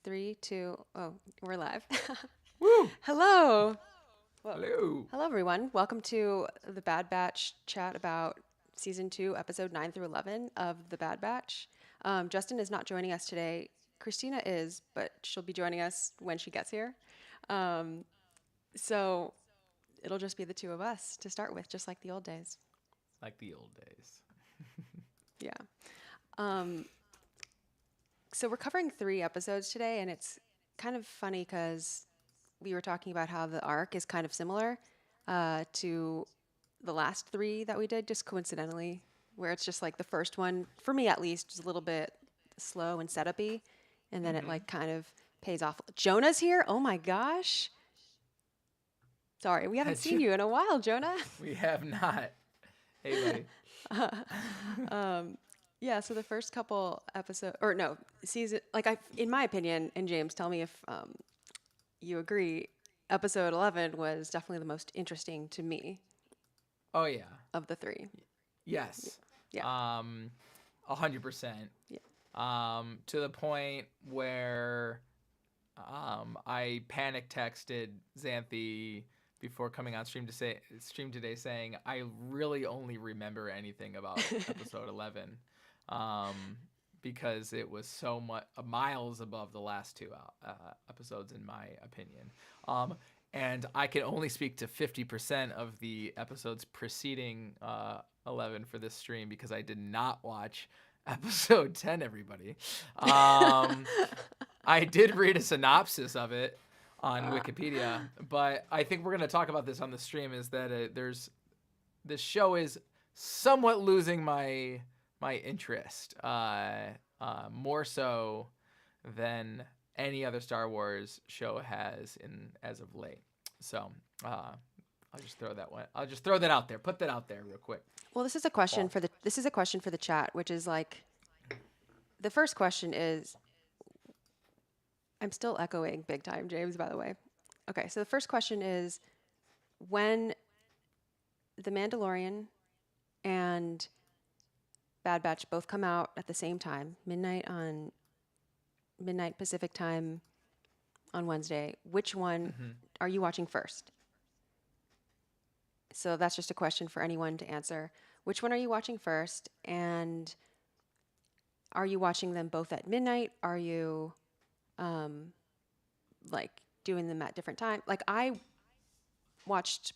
Three, two, oh, we're live. Woo! Hello. Whoa. Hello. Hello, everyone. Welcome to the Bad Batch chat about season 2, episode 9 through 11 of the Bad Batch. Justin is not joining us today. Christina is, but she'll be joining us when she gets here. Um, so it'll just be the two of us to start with, just like the old days. Like the old days. Yeah. Um, so we're covering 3 episodes today, and it's kind of funny because we were talking about how the arc is kind of similar to the last 3 that we did, just coincidentally, where it's just like the first one, for me at least, is a little bit slow and setupy, and then it Mm-hmm. like kind of pays off. Jonah's here. Oh my gosh. Sorry, we haven't seen you in a while, Jonah. We have not. Hey, um, yeah, so the first couple episodes, or no, season, like in my opinion, and James, tell me if you agree, episode 11 was definitely the most interesting to me oh yeah. of the 3. Yes. Yeah, 100%. yeah. To the point where I panic texted Xanthe before coming on stream today saying I really only remember anything about episode 11 um, because it was so much miles above the last 2 episodes in my opinion. And I can only speak to 50% of the episodes preceding 11 for this stream because I did not watch episode 10, everybody. I did read a synopsis of it on Wikipedia, but I think we're going to talk about this on the stream. Is that this show is somewhat losing my interest, more so than any other Star Wars show has as of late. So I'll just throw that one. I'll just throw that out there. Put that out there real quick. Well, this is a question Paul. for the chat, which is like the first question is I'm still echoing big time, James, by the way. Okay, so the first question is when The Mandalorian and Bad Batch both come out at the same time, midnight Pacific time on Wednesday, which one Mm-hmm. are you watching first? So that's just a question for anyone to answer. Which one are you watching first? And are you watching them both at midnight? Are you um, like doing them at different times? Like I watched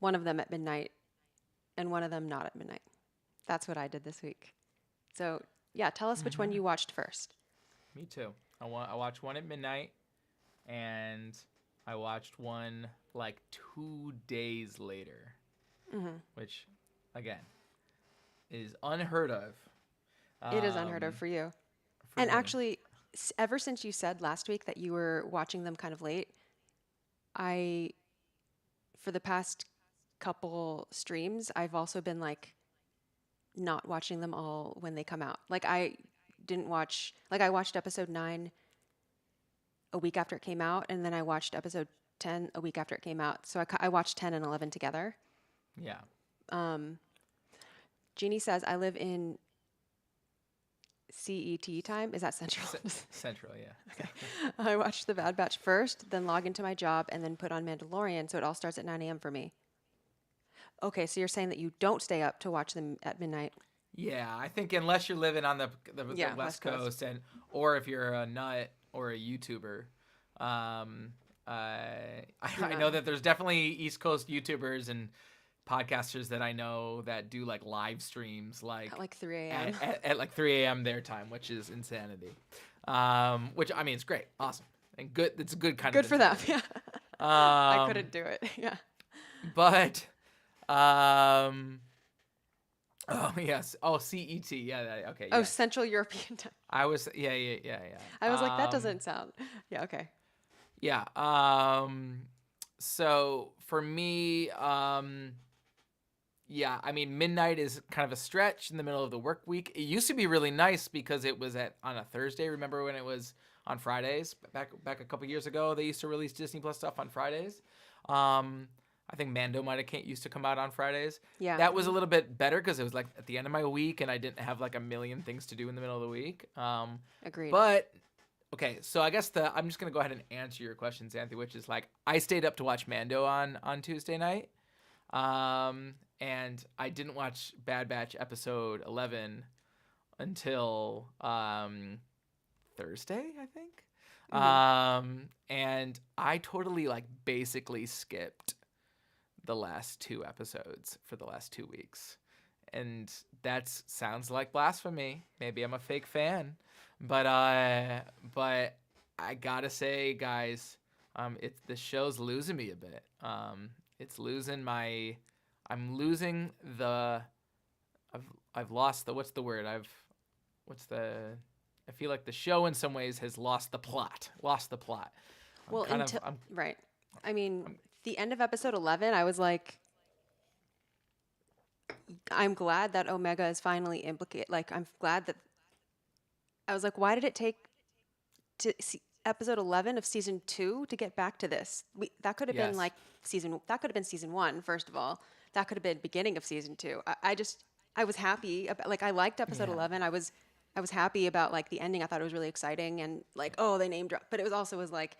one of them at midnight and one of them not at midnight. That's what I did this week. So yeah, tell us which one Mm-hmm. you watched first. Me too. I watched one at midnight, and I watched one like 2 days later, Mm-hmm. which, again, is unheard of. It is unheard of Um, for you. for And me. actually, ever since you said last week that you were watching them kind of late, I, for the past couple streams, I've also been like not watching them all when they come out. Like I didn't watch, like I watched episode 9 a week after it came out, and then I watched episode 10 a week after it came out. So I watched 10 and 11 together. Yeah. Um, Jeannie says, I live in CET time. Is that central? Central, yeah. Okay. I watched The Bad Batch first, then log into my job, and then put on Mandalorian. So it all starts at 9 a.m. for me. Okay, so you're saying that you don't stay up to watch them at midnight. Yeah, I think unless you're living on the Yeah, West West Coast. Coast, or if you're a nut or a YouTuber, um, I know that there's definitely East Coast YouTubers and podcasters that I know that do like live streams At like 3 a.m. at like 3 a.m. their time, which is insanity. Which I mean, it's great, awesome, and good. It's a good kind Good of for them. insanity. Yeah. I Um, couldn't do it. Yeah. but um, oh yes, oh CET, yeah, okay, Oh, yes. Central European time. I was yeah. I was like, that doesn't sound. Yeah, okay. Yeah. So for me, yeah, I mean midnight is kind of a stretch in the middle of the work week. It used to be really nice because it was on a Thursday. Remember when it was on Fridays? Back a couple years ago, they used to release Disney Plus stuff on Fridays. I think Mando might have used to come out on Fridays. Yeah. That was a little bit better because it was like at the end of my week and I didn't have like a million things to do in the middle of the week. Agreed. But Okay, so I guess I'm just gonna go ahead and answer your question, Xanthe, which is like I stayed up to watch Mando on Tuesday night, and I didn't watch Bad Batch episode 11 until Thursday, I think. Hmm. And I totally like basically skipped the last two episodes for the last 2 weeks. And that sounds like blasphemy. Maybe I'm a fake fan, but but I gotta say, guys, it's the show's losing me a bit. It's losing my, I'm losing the, I've I've lost the what's the word? What's the I feel like the show in some ways has lost the plot. Lost the plot. I'm Well, kind of until right. I mean, I'm the end of episode 11, I was like, I'm glad that Omega is finally implicated. Like, I'm glad that I was like, why did it take to see episode 11 of season 2 to get back to this? That could have been yes. like that could have been season 1, first of all. That could have been beginning of season 2. I was happy about, like, I liked episode Yeah. 11. I was happy about like the ending. I thought it was really exciting and like, oh, they name drop. But it was also was like,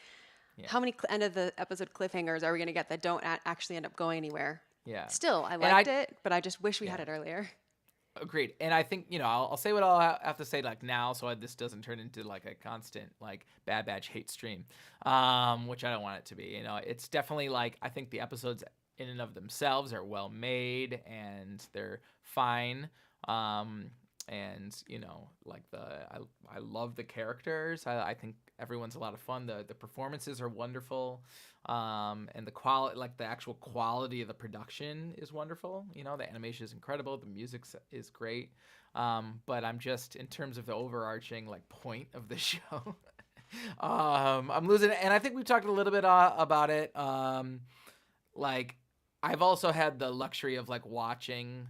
Yeah. how many end of the episode cliffhangers are we going to get that don't actually end up going anywhere? Yeah. Still, I And liked it, but I just wish we had yeah. it earlier. Agreed. And I think, I'll say what I'll have to say like now so this doesn't turn into like a constant like Bad Batch hate stream, which I don't want it to be. It's definitely like I think the episodes in and of themselves are well made and they're fine. And like I love the characters. I think everyone's a lot of fun. The performances are wonderful. And the quality, like the actual quality of the production is wonderful. The animation is incredible. The music is great. But I'm just, in terms of the overarching like point of the show, I'm losing it. And I think we talked a little bit about it. Like I've also had the luxury of like watching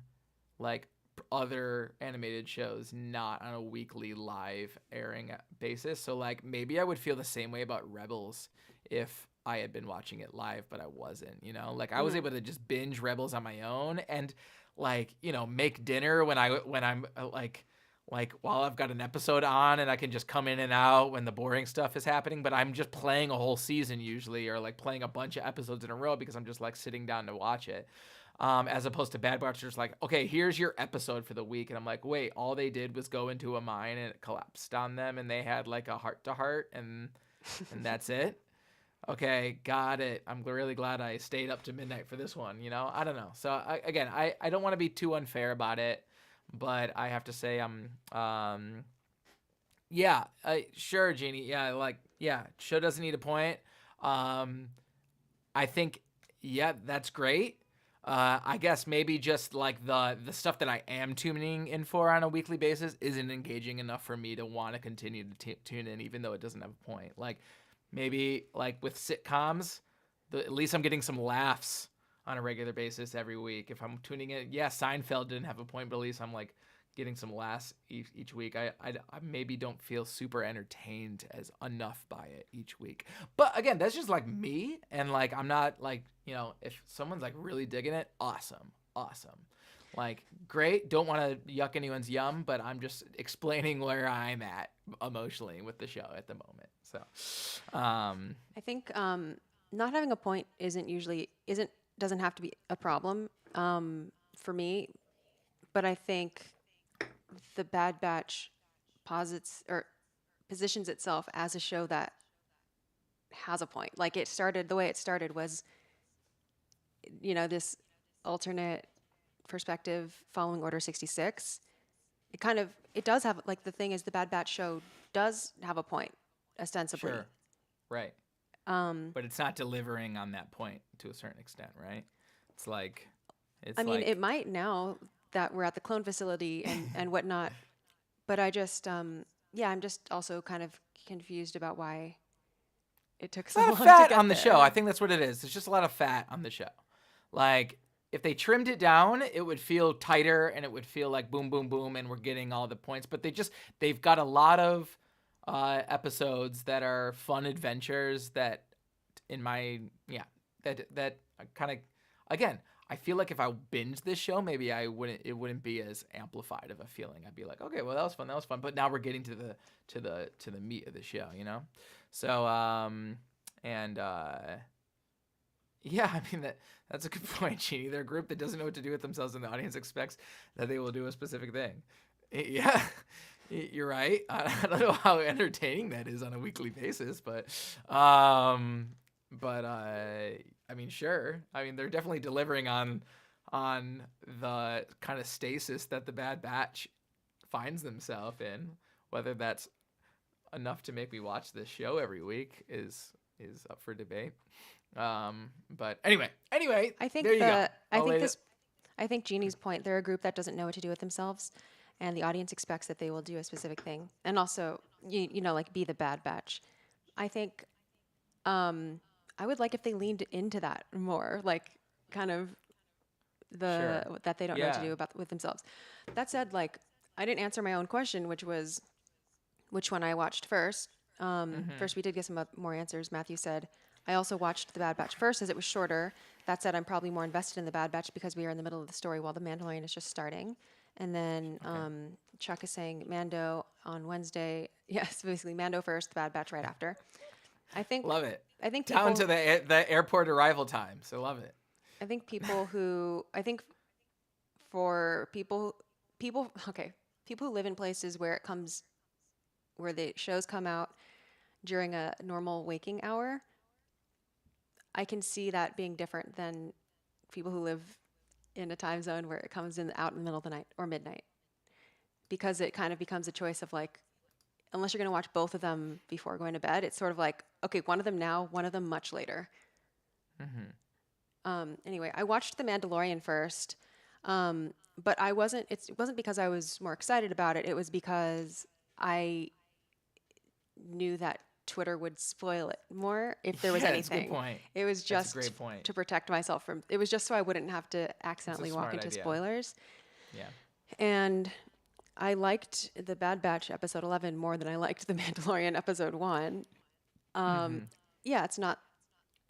like other animated shows not on a weekly live airing basis. So like maybe I would feel the same way about Rebels if I had been watching it live, but I wasn't, like I was Mm. able to just binge Rebels on my own and like, make dinner when I'm like while I've got an episode on and I can just come in and out when the boring stuff is happening, but I'm just playing a whole season usually or like playing a bunch of episodes in a row because I'm just like sitting down to watch it. As opposed to Bad Batch, just like, okay, here's your episode for the week. And I'm like, wait, all they did was go into a mine and it collapsed on them and they had like a heart to heart and that's it. Okay, got it. I'm really glad I stayed up to midnight for this one. I don't know. So I don't want to be too unfair about it, but I have to say yeah, sure, Jeannie. Yeah, like, yeah, show doesn't need a point. Um, I think, yeah, that's great. I guess maybe just like the stuff that I am tuning in for on a weekly basis isn't engaging enough for me to want to continue to tune in, even though it doesn't have a point. Like maybe like with sitcoms, at least I'm getting some laughs on a regular basis every week. If I'm tuning in, yeah, Seinfeld didn't have a point, but at least I'm like getting some laughs each week. I maybe don't feel super entertained as enough by it each week. But again, that's just like me. And like, I'm not like, if someone's like really digging it, awesome. Awesome. Like, great. Don't want to yuck anyone's yum, but I'm just explaining where I'm at emotionally with the show at the moment. So, I think not having a point isn't doesn't have to be a problem for me, but I think the Bad Batch posits or positions itself as a show that has a point. Like it started the way it started was, this alternate perspective following Order 66. It does have, like, the thing is the Bad Batch show does have a point ostensibly. sure. Right. But it's not delivering on that point to a certain extent, right? It's like, I it's mean, it like, might now that we're at the clone facility and whatnot, but I just, yeah, I'm just also kind of confused about why it took it's so a lot of long to fat get on the show. I there. think that's what it is. There's just a lot of fat on the show. Like, if they trimmed it down, it would feel tighter and it would feel like boom, boom, boom, and we're getting all the points. But they've got a lot of episodes that are fun adventures that, in my, yeah, that kind of, again, I feel like if I binge this show, maybe it wouldn't be as amplified of a feeling. I'd be like, okay, well, that was fun, that was fun. But now we're getting to the meat of the show, you know. So and yeah, I mean that's a good point, Jeannie. They're a group that doesn't know what to do with themselves, and the audience expects that they will do a specific thing. Yeah, you're right. I don't know how entertaining that is on a weekly basis, but I mean, sure. I mean, they're definitely delivering on the kind of stasis that the Bad Batch finds themselves in. Whether that's enough to make me watch this show every week is up for debate. But anyway, I think there you go. I I'll think lay this I think Jeannie's point, they're a group that doesn't know what to do with themselves, and the audience expects that they will do a specific thing. And also, you know, like be the Bad Batch. I think I would like if they leaned into that more, like kind of Sure. that they don't know what to Yeah. do about with themselves. That said, like I didn't answer my own question, which was which one I watched first. Mm-hmm. First, we did get some more answers. Matthew said, I also watched The Bad Batch first as it was shorter. That said, I'm probably more invested in The Bad Batch because we are in the middle of the story while The Mandalorian is just starting. And then Okay. Chuck is saying Mando on Wednesday. Yes, basically Mando first, The Bad Batch right after. I think, Love it. I think Down to people, the airport arrival time. So love it. I think for okay, people who live in places where where the shows come out during a normal waking hour, I can see that being different than people who live in a time zone where it comes in out in the middle of the night or midnight, because it kind of becomes a choice of like, unless you're going to watch both of them before going to bed, it's sort of like, okay, one of them now, one of them much later. Mm-hmm. Anyway, I watched The Mandalorian first, but it wasn't because I was more excited about it. It was because I knew that Twitter would spoil it more if there was Yeah, that's a good anything. point. It was That's a just great point. to protect myself from, it was just so I wouldn't have to It's a accidentally walk smart into idea. spoilers. Yeah. And I liked The Bad Batch episode 11 more than I liked The Mandalorian episode 1. Mm-hmm. Yeah, it's not,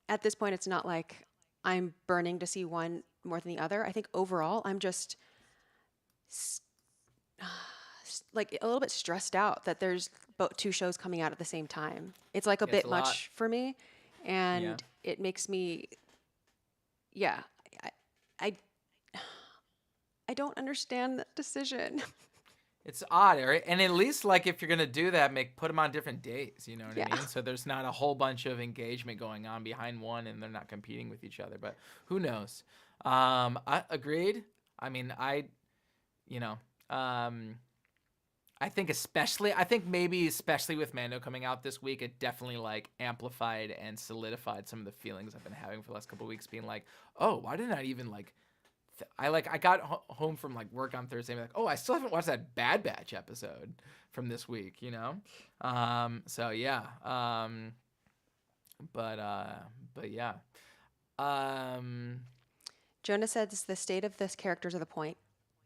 at this point, it's not like I'm burning to see one more than the other. I think overall, I'm just like a little bit stressed out that there's both two shows coming out at the same time. It's like a Yeah, it's bit a lot. much for me, Yeah. and it makes me, yeah, I, I, I don't understand that decision. It's odd, right? And at least like if you're gonna do that, put them on different days. You know what Yeah. I mean? So there's not a whole bunch of engagement going on behind one, and they're not competing with each other. But who knows? I agreed. I mean, you know, I think maybe especially with Mando coming out this week, it definitely like amplified and solidified some of the feelings I've been having for the last couple of weeks, being like, oh, why didn't I even like I got home from like work on Thursday and like, oh, I still haven't watched that Bad Batch episode from this week, you know? So yeah. But yeah. Um Jonah says the state of this characters are the point.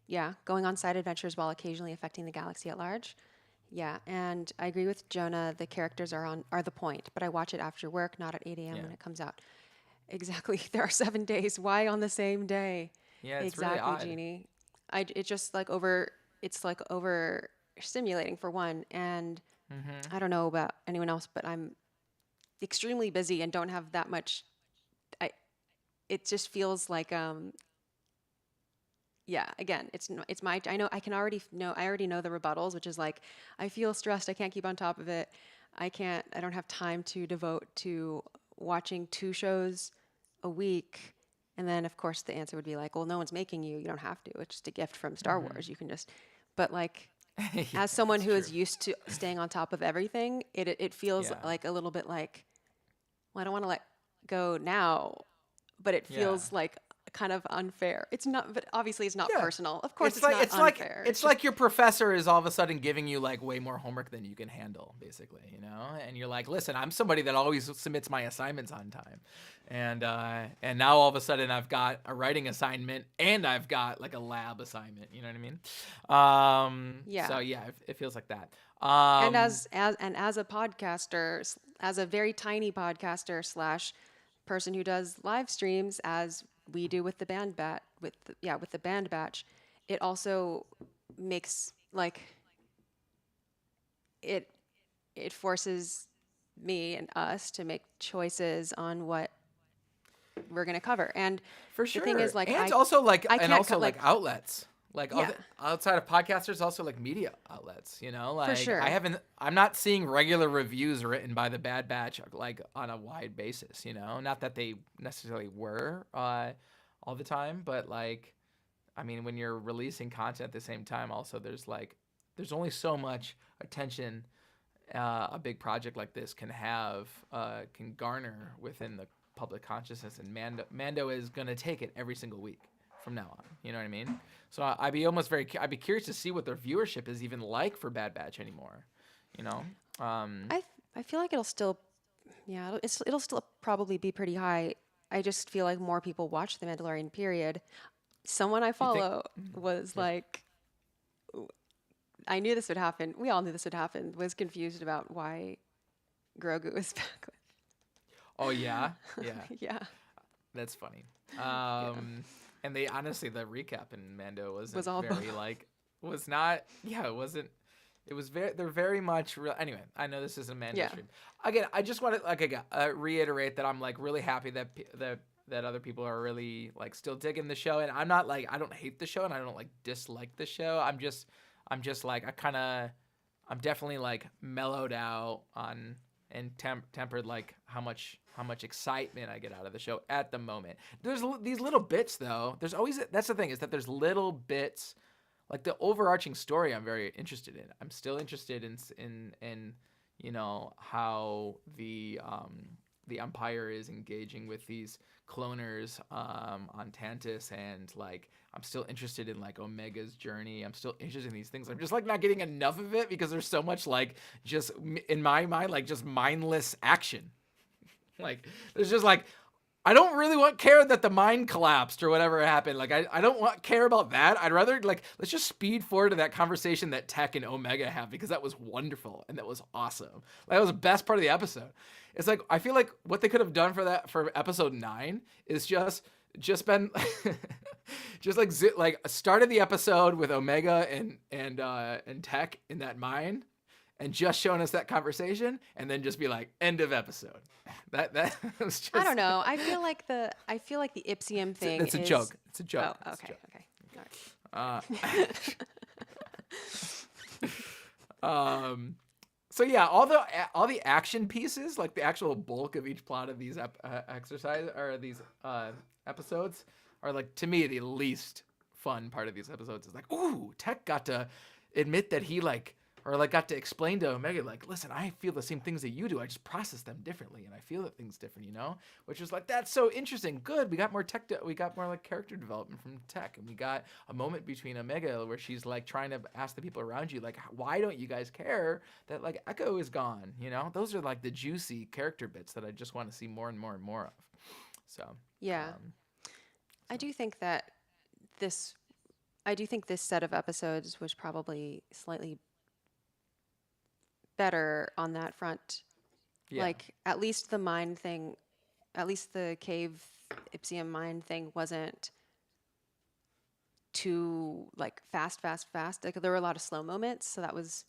Yeah, going on side adventures while occasionally affecting the galaxy at large. Yeah, and I agree with Jonah. The characters are the point, but I watch it after work, not at 8 a.m. yeah. when it comes out. Exactly. There are 7 days. Why on the same day? Yeah, it's really Exactly, odd. Jeannie. It just like over. It's like over stimulating for one, and Mhm. I don't know about anyone else, but I'm extremely busy and don't have that much. I. It just feels like yeah, again, it's my I know I already know the rebuttals, which is like I feel stressed, I can't keep on top of it. I don't have time to devote to watching two shows a week. And then of course the answer would be like, well, no one's making you. You don't have to. It's just a gift from Star Mhm. Wars. You can just but like Yeah, as someone that's who true. is used to staying on top of everything, it feels Yeah. like a little bit like, well, I don't want to let go now, but it Yeah. feels like kind of unfair. It's not, but obviously it's not Yeah. personal. Of course, it's not unfair. It's like your professor is all of a sudden giving you like way more homework than you can handle, basically, you know? And you're like, listen, I'm somebody that always submits my assignments on time. And now all of a sudden I've got a writing assignment and I've got like a lab assignment, you know what I mean? So Yeah. yeah, it feels like that. And Um as a podcaster, as a very tiny podcaster slash person who does live streams, as we do with the band bat with the band batch, it also makes like it it forces me and us to make choices on what we're going to cover. And For the thing is sure. like And also like I and can't also cut like like outlets. Like yeah, outside of podcasters, also like media outlets, you know? for Like sure. I'm not seeing regular reviews written by the Bad Batch like on a wide basis, you know? Not that they necessarily were all the time, but like I mean when you're releasing content at the same time also there's only so much attention a big project like this can garner within the public consciousness, and Mando is gonna take it every single week from now on. You know what I mean? So I'd be curious to see what their viewership is even like for Bad Batch anymore. You know? Um, I feel like it'll still yeah, it'll still probably be pretty high. I just feel like more people watch The Mandalorian period. Someone I you think? follow was Yeah. like I knew this would happen. We all knew this would happen. Was confused about why Grogu was back Oh yeah, yeah. with. Yeah. That's funny. Yeah. And they honestly the recap in Mando wasn't Was all very like was not yeah it wasn't it was very they're very much real anyway. I know this is a Mando yeah. stream again. I just want to like again reiterate that I'm like really happy that other people are really like still digging the show, and I'm not like I don't hate the show and I don't like dislike the show. I'm just like I'm definitely like mellowed out on and tempered like how much excitement I get out of the show at the moment. There's these little bits though. There's always that's the thing is that there's little bits like the overarching story I'm very interested in. I'm still interested in you know how the Empire is engaging with these cloners on Tantus, and like I'm still interested in like Omega's journey. I'm still interested in these things. I'm just like not getting enough of it because there's so much like just in my mind like just mindless action. Like there's just like I don't really want care that the mine collapsed or whatever happened. Like I don't want care about that. I'd rather like let's just speed forward to that conversation that Tech and Omega have because that was wonderful and that was awesome. Like that was the best part of the episode. It's like I feel like what they could have done for episode 9 is just been just like started the episode with Omega and Tech in that mine and just showing us that conversation and then just be like end of episode. That was just I don't know. I feel like the Ipsium thing it's a is joke. It's a joke. Oh, It's a okay. joke. Okay. All Um, so yeah, all the action pieces, like the actual bulk of each plot of these exercise or these episodes, are like to me the least fun part of these episodes. Is like, ooh, Tech got to admit that he like or like got to explain to Omega like, listen, I feel the same things that you do. I just process them differently, and I feel that things different, you know. Which was like that's so interesting. Good, we got more we got more like character development from Tech, and we got a moment between Omega where she's like trying to ask the people around you like, why don't you guys care that like Echo is gone? You know, those are like the juicy character bits that I just want to see more and more and more of. So yeah. um, I so do think that this I do think this set of episodes was probably slightly better on that front. yeah, Like at least the mine thing, at least the cave Ipsium mine thing wasn't too like fast. Like there were a lot of slow moments, so that was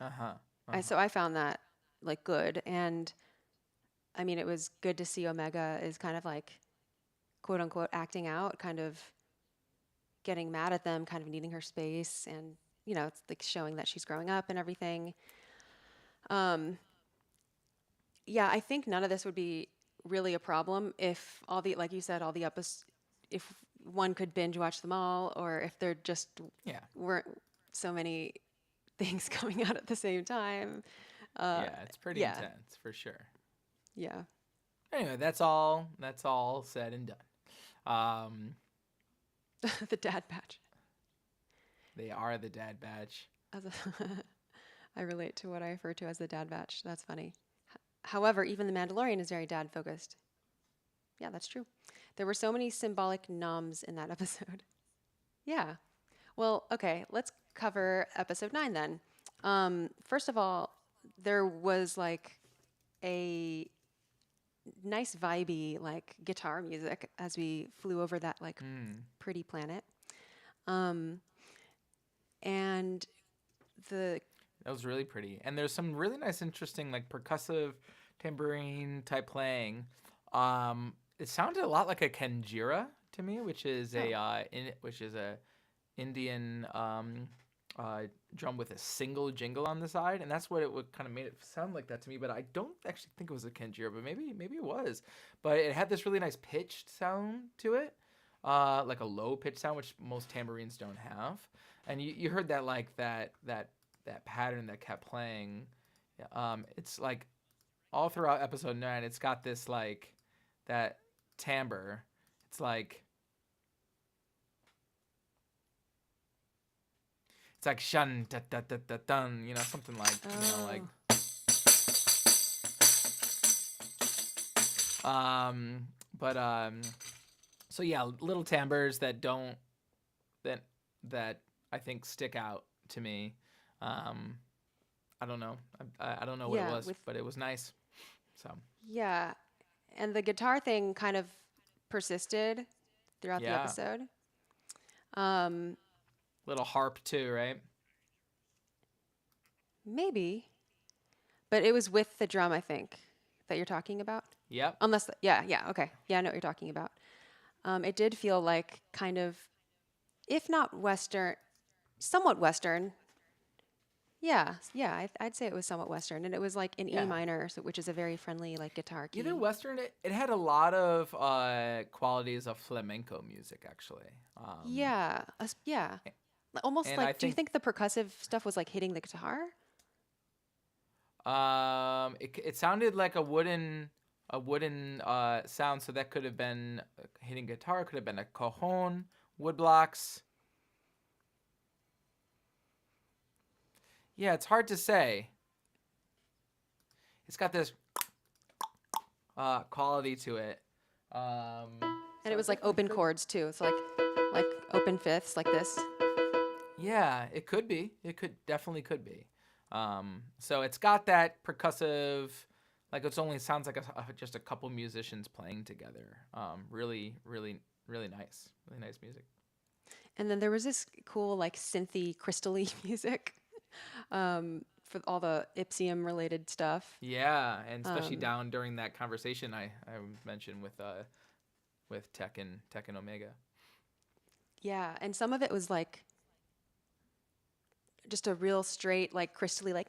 I found that like good. And I mean it was good to see Omega is kind of like quote unquote acting out, kind of getting mad at them, kind of needing her space, and you know, it's like showing that she's growing up and everything. Um, yeah, I think none of this would be really a problem if all the, like you said, all the episodes, if one could binge watch them all, or if there just yeah, weren't so many things coming out at the same time. yeah. It's pretty Yeah, intense for sure. yeah. Anyway, that's all said and done. Um, The dad patch. they are the Dad Batch. As a I relate to what I refer to as the dad batch. That's funny. However, even The Mandalorian is very dad focused. Yeah, that's true. There were so many symbolic noms in that episode. Yeah. Well, okay, let's cover episode 9 then. First of all, there was like a nice vibey like guitar music as we flew over that like Mm. pretty planet. Um, and the That was really pretty. And there's some really nice, interesting, like percussive tambourine type playing. It sounded a lot like a kanjira to me, oh which is a Indian uh, drum with a single jingle on the side, and that's what it would kind of made it sound like that to me. But I don't actually think it was a kanjira, but maybe it was. But it had this really nice pitched sound to it, like a low pitch sound, which most tambourines don't have. And you heard that like that pattern that kept playing. It's like all throughout episode 9, it's got this like that timbre. It's like shun da da da da dun, something like like oh but so yeah, little timbres that don't that that I think stick out to me. Um, I don't know. I don't know what it yeah was, with but it was nice. So yeah, and the guitar thing kind of persisted throughout the yeah, episode. Um, little harp too, right? maybe, but it was with the drum, I think, that you're talking about. Yep. Unless, yeah, okay, yeah, I know what you're talking about. It did feel like kind of, if not Western, somewhat Western. Yeah, I'd say it was somewhat Western, and it was like in E Yeah. minor, so, which is a very friendly like guitar Either key. Western, it had a lot of qualities of flamenco music, actually. Yeah, yeah, almost And I like. Do you think think the percussive stuff was like hitting the guitar? it sounded like a wooden sound, so that could have been hitting guitar, could have been a cajon, wood blocks. Yeah, it's hard to say. It's got this quality to it. And it So it was like definitely open could. chords too. It's like open fifths like this. Yeah, it could be. It definitely could be. So it's got that percussive, like it's only sounds like just a couple musicians playing together. Really, really, really nice. Really nice music. And then there was this cool like synthy crystally music for all the Ipsium related stuff. Yeah, and especially Um, down during that conversation I mentioned with Tech and Omega. yeah, and some of it was just a real straight like crystally like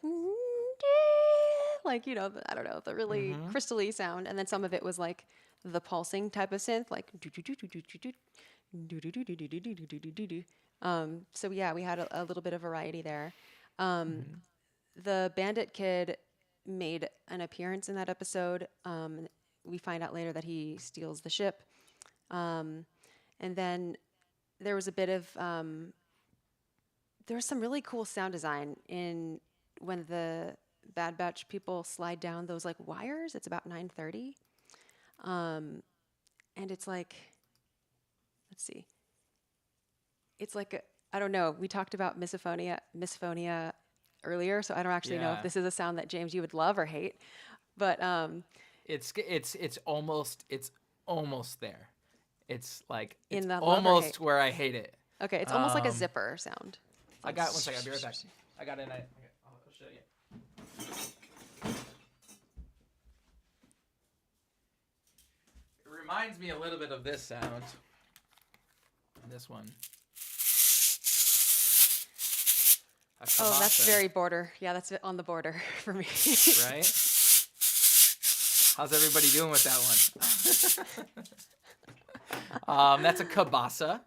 I don't know, the really Mm-hmm. crystally sound, and then some of it was like the pulsing type of synth like so yeah, we had a little bit of variety there. Um, Mm-hmm. the bandit kid made an appearance in that episode. We find out later that he steals the ship. Um, and then there was a bit of there was some really cool sound design in when the Bad Batch people slide down those like wires. It's about 9:30, and it's like, let's see, it's like I don't know. We talked about misophonia earlier, so I don't actually know if Yeah. this is a sound that James you would love or hate. But It's almost there. It's in the love or hate, almost where I hate it. okay, it's almost like a Um, zipper sound. It's I like got one second. I'll be right back. I got it. I'll show you. It reminds me a little bit of this sound. This one. Oh, that's Kabasa, very border. Yeah, that's on the border for me. right? How's everybody doing with that one? That's a kabasa.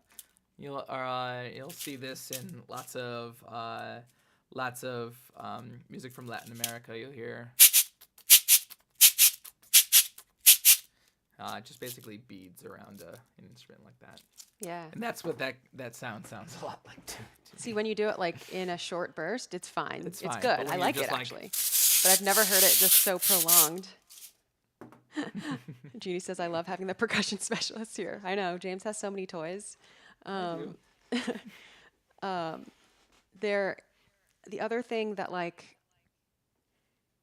You'll see this in lots of music from Latin America. You'll hear just basically beads around an instrument like that, Yeah. and that's what that sounds a lot like to See, me. when you do it like in a short burst, it's fine. It's It's fine, good. but when I you're like just it like actually. But I've never heard it just so prolonged. Judy says, I love having the percussion specialist here. I know. James has so many toys. I do. There, the other thing that like,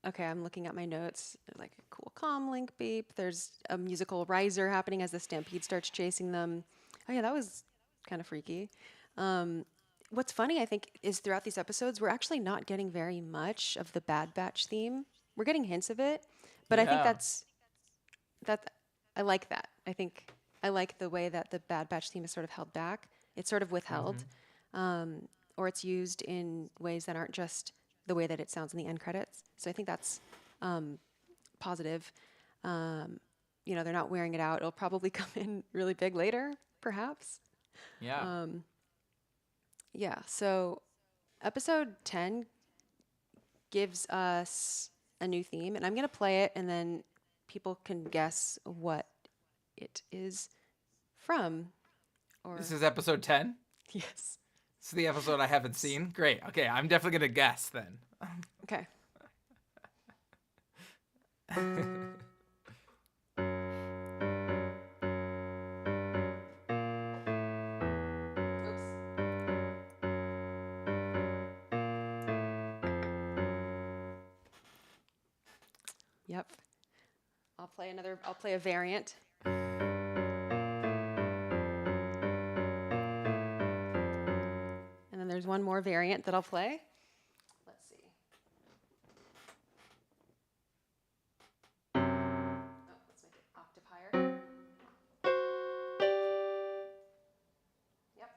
okay, I'm looking at my notes. They're like, cool. comm link beep. There's a musical riser happening as the stampede starts chasing them. Oh yeah, that was kind of freaky. What's funny, I think, is throughout these episodes, we're actually not getting very much of the Bad Batch theme. We're getting hints of it, but I think Yeah. that I like that. I think I like the way that the Bad Batch theme is sort of held back. It's sort of withheld, Hmm. or it's used in ways that aren't just the way that it sounds in the end credits. So I think that's positive. Um, they're not wearing it out. It'll probably come in really big later, perhaps. Yeah. Yeah. So episode 10 gives us a new theme, and I'm going to play it, and then people can guess what it is from. This Or, is episode 10. yes. This is the episode I haven't seen. Great. Okay, I'm definitely gonna guess then. Okay. Oops. Yep. I'll play a variant. And then there's one more variant that I'll play. Let's see. Oh, let's make it octave higher. Yep.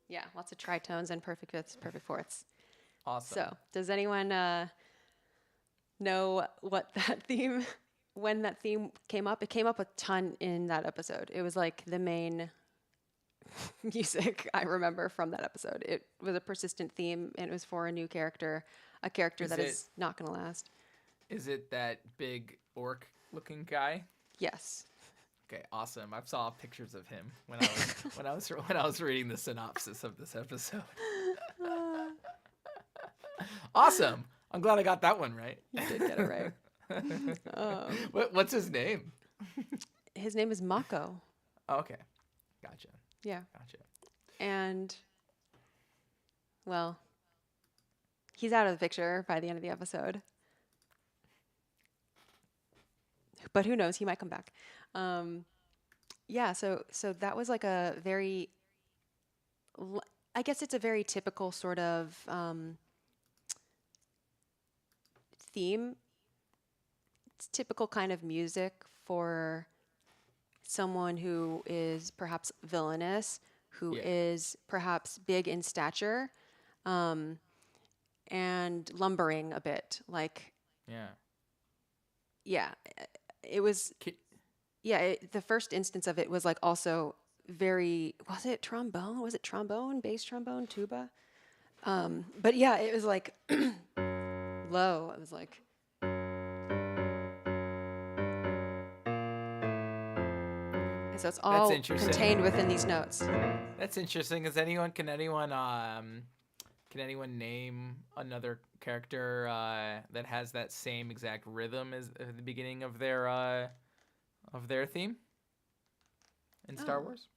Yeah, lots of tritones and perfect fifths, perfect fourths. Awesome. So, does anyone know what that theme, when that theme came up? It came up a ton in that episode. It was like the main music I remember from that episode. It was a persistent theme, and it was for a new character, a character Is that it is not going to last. is it that big orc looking guy? Yes. Okay, awesome. I saw pictures of him when I was reading the synopsis of this episode. Awesome. I'm glad I got that one right. You did get it right. What's his name? His name is Mako. Oh, okay. Gotcha. Yeah. Gotcha. And, well, he's out of the picture by the end of the episode. But who knows? He might come back. Yeah, so that was like a very, I guess it's a very typical sort of theme. It's typical kind of music for someone who is perhaps villainous, who Yeah. is perhaps big in stature, and lumbering a bit. Like, Yeah. yeah, it was. Ki- Yeah, the first instance of it was like also very. Was it trombone? Was it trombone, bass trombone, tuba? But yeah, it was like low. It was like. So it's That's all interesting. contained within these notes. That's interesting. Can anyone name another character that has that same exact rhythm as at the beginning of their theme in Star Oh. Wars?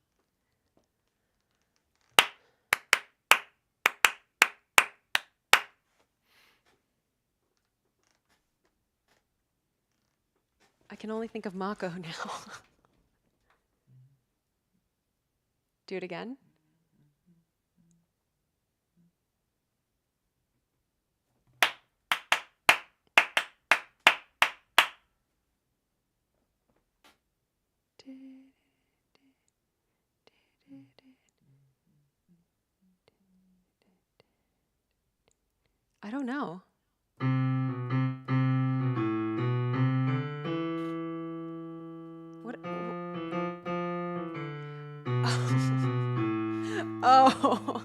I can only think of Mako now. Do it again. I don't know. What? Oh.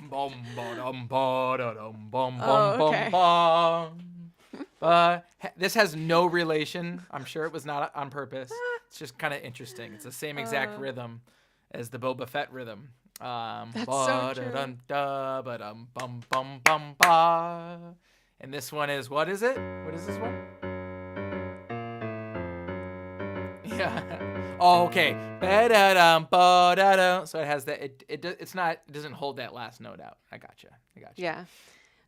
Bum ba dum ba da dum bum Oh, bum bum okay. bum. This has no relation. I'm sure it was not on purpose. It's just kind of interesting. It's the same exact rhythm as the Boba Fett rhythm. That's so Ba-da-dum, da, ba-dum, bum bum bum ba. And this one is, what is it? What is this one? Yeah. Oh, okay. Ba-da-dum, ba-da-dum. So it has that. It doesn't hold that last note out. I gotcha. Yeah.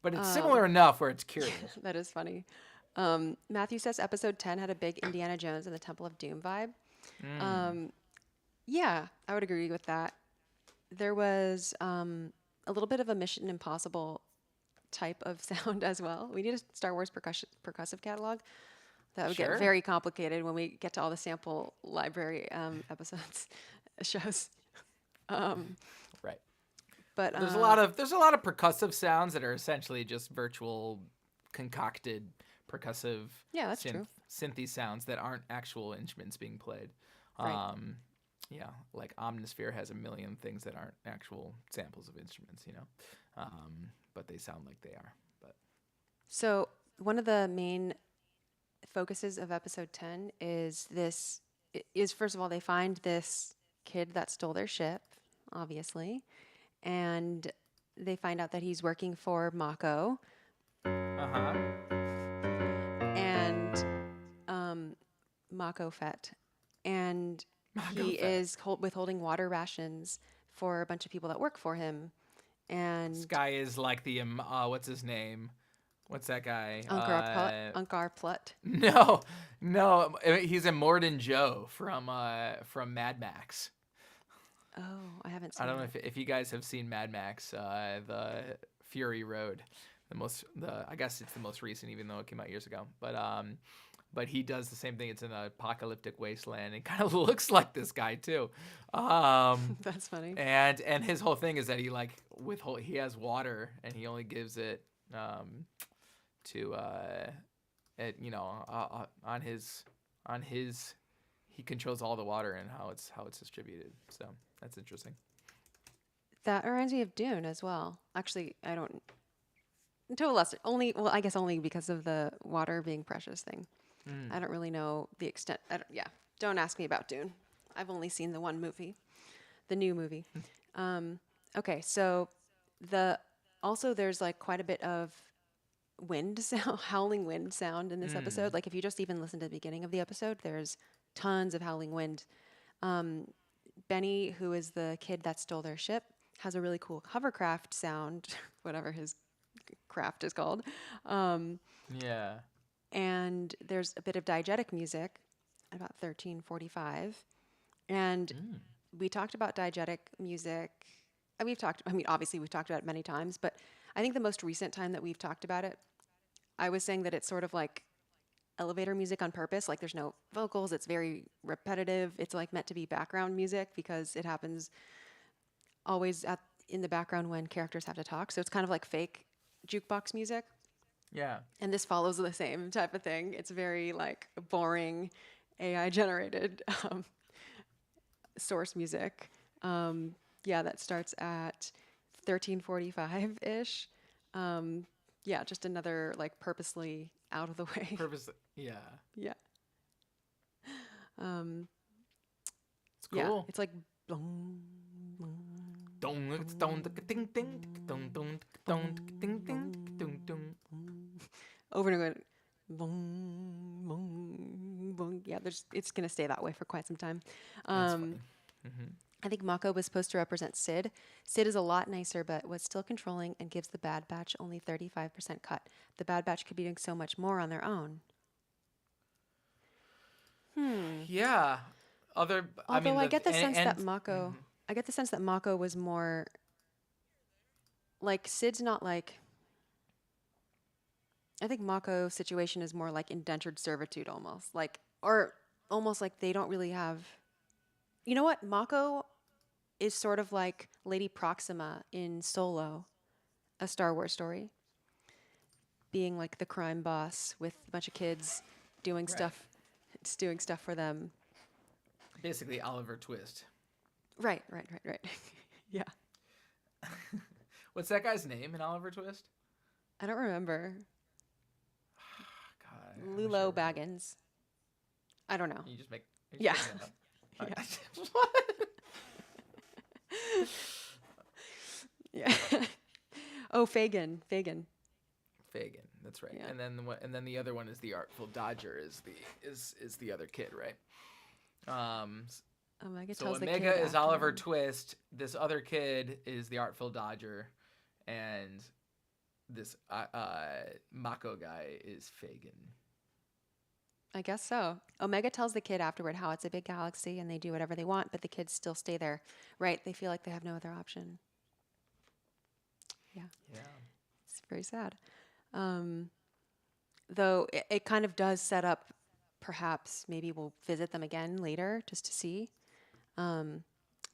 But it's Um, similar enough where it's curious. that is funny. Matthew says episode 10 had a big Indiana Jones and the Temple of Doom vibe. Mm, Um, yeah, I would agree with that. There was a little bit of a Mission Impossible type of sound as well. We need a Star Wars percussive catalog. That would get sure. very complicated when we get to all the sample library episodes, shows. Um, Right. but There's a lot of percussive sounds that are essentially just virtual concocted percussive yeah, that's true. synthy sounds that aren't actual instruments being played. Right. Um, yeah, like Omnisphere has a million things that aren't actual samples of instruments, but they sound like they are. But So one of the main focuses of episode 10 is first of all they find this kid that stole their ship, obviously, and they find out that he's working for Mako uh-huh. and Mako Fett, and Mago he Fett. is withholding water rations for a bunch of people that work for him. This And guy is like the what's his name? What's that guy? Unkar Plut. No, no, he's Immortan Joe from Mad Max. Oh, I haven't I seen don't know that. if you guys have seen Mad Max, the Fury Road, I guess it's the most recent, even though it came out years ago. But he does the same thing. It's an apocalyptic wasteland. It kind of looks like this guy too. Um, That's funny. and his whole thing is that he has water and he only gives it to on his he controls all the water and how it's distributed. So that's interesting. That reminds me of Dune as well. Actually, I don't. To a lesser, only well, I guess only because of the water being precious thing. Mm. I don't really know the extent. Yeah, don't ask me about Dune. I've only seen the one movie, the new movie. Okay, so the also there's like quite a bit of wind sound, howling wind sound in this Mm. episode. Like if you just even listen to the beginning of the episode, there's tons of howling wind. Um, Benny, who is the kid that stole their ship, has a really cool hovercraft sound, whatever his craft is called. Um, Yeah. and there's a bit of diegetic music at about 13:45. And Mm. we talked about diegetic music. Obviously we've talked about it many times, but I think the most recent time that we've talked about it, I was saying that it's sort of like elevator music on purpose. Like there's no vocals, it's very repetitive. It's like meant to be background music because it happens always in the background when characters have to talk. So it's kind of like fake jukebox music. Yeah. And this follows the same type of thing. It's very like boring AI generated source music. Yeah, that starts at 13:45 ish. Yeah, just another like purposely out of the way. Purpose. Yeah. Yeah. Um, It's yeah, cool. it's like boom, boom, Dong, it's dong, boom, ding, ding, dong, dong, dong, ding, ding, dong, dong. boom. Over and over. Boom, boom, boom. Yeah, it's gonna stay that way for quite some time. That's funny. Um, Hmm. I think Mako was supposed to represent Sid. Sid is a lot nicer, but was still controlling and gives the Bad Batch only 35% cut. The Bad Batch could be doing so much more on their own. Hmm. Yeah. I Although mean, I get the sense that mhm. I get the sense that Mako was more like Sid's not like. I think Mako's situation is more like indentured servitude almost, like or almost like they don't really have. You know what? Mako is sort of like Lady Proxima in Solo, a Star Wars story, being like the crime boss with a bunch of kids doing Right. stuff, just doing stuff for them. Basically, Oliver Twist. Right. Yeah. What's that guy's name in Oliver Twist? I don't remember. God, I wish I Lulo remember. Baggins. I don't know. You just make. You just Yeah. making that up. Yeah. What? Yeah. Oh, Fagin. Fagin. That's right. Yeah. And then the other one is the Artful Dodger. Is the other kid, right? Um, Omega so tells the Omega kid is Oliver afterward. Twist. This other kid is the Artful Dodger, and this Mako guy is Fagin. I guess so. Omega tells the kid afterward how it's a big galaxy and they do whatever they want, but the kids still stay there. Right? They feel like they have no other option. Yeah, Yeah. it's very sad. Um, though it kind of does set up, perhaps maybe we'll visit them again later just to see. Um,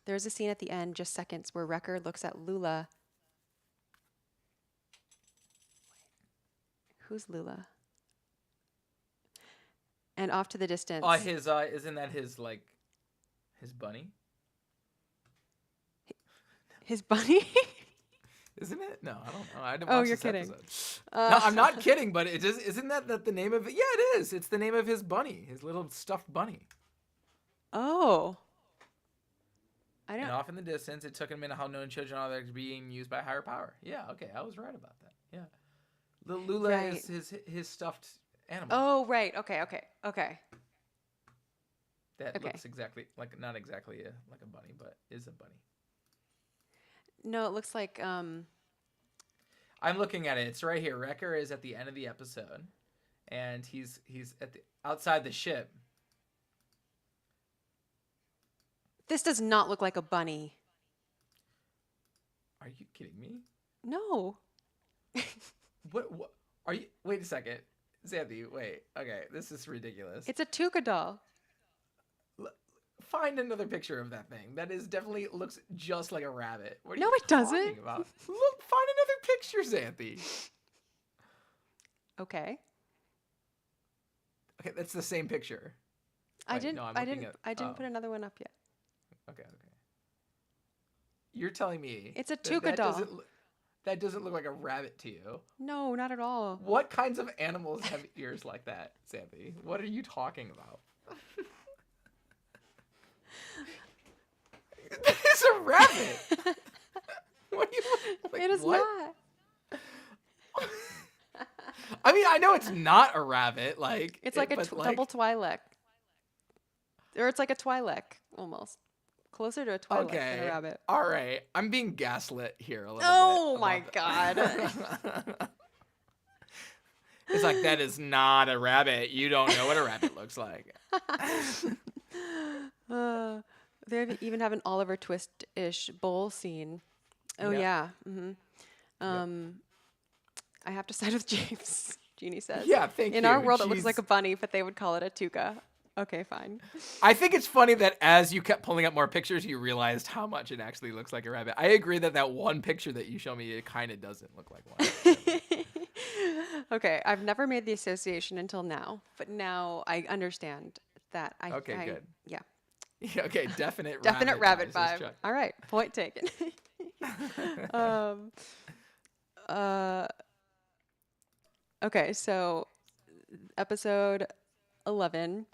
there's a scene at the end, just seconds, where Wrecker looks at Lula. Who's Lula? And off to the distance. His isn't that his his bunny? His bunny? Isn't it? No, I don't know. I didn't Oh, watch you're this kidding. episode. No, I'm not kidding, but isn't that the name of it? Yeah, it is. It's the name of his bunny, his little stuffed bunny. Oh. I And don't. off in the distance, it took a minute how known children are being used by higher power. Yeah, okay, I was right about that. Yeah. Lula Right. is his stuffed animal. Oh, right. Okay. That Okay. looks exactly like, not exactly like a bunny, but is a bunny. No, it looks like I'm looking at it. It's right here. Wrecker is at the end of the episode, and he's at the outside the ship. this does not look like a bunny. Are you kidding me? No. What are you? Wait a second, Xanthe. Wait. Okay, this is ridiculous. It's a Tuca doll. Find another picture of that thing. That is definitely looks just like a rabbit. What are No, you it doesn't. talking about? Look, find another picture, Xanthe. Okay. Okay, that's the same picture. I Wait, didn't no, I'm I looking didn't at- I didn't oh. put another one up yet. Okay. You're telling me It's a that Tuca doll. That doesn't look like a rabbit to you. No, not at all. What kinds of animals have ears like that, Xanthe? What are you talking about? It's a rabbit. What do you like, It is what? not. I mean, I know it's not a rabbit. Like It's like a but double Twi'lek. Or it's like a Twi'lek almost. Closer to a Twi'lek than Okay. a rabbit. All right. I'm being gaslit here a little Oh bit. my God. It's like, that is not a rabbit. You don't know what a rabbit looks like. They even have an Oliver Twist-ish bowl scene. Oh Yep. yeah. I have to side with James. Jeannie says. Yeah, thank you. In our world, it looks She's- like a bunny, but they would call it a Tuca. Okay, fine. I think it's funny that as you kept pulling up more pictures, you realized how much it actually looks like a rabbit. I agree that one picture that you show me, it kind of doesn't look like one. Okay, I've never made the association until now, but now I understand that. Okay, good. Yeah, Yeah, okay, definite rabbit vibes, says vibe. Chuck. All right, point taken. Okay, so episode 11.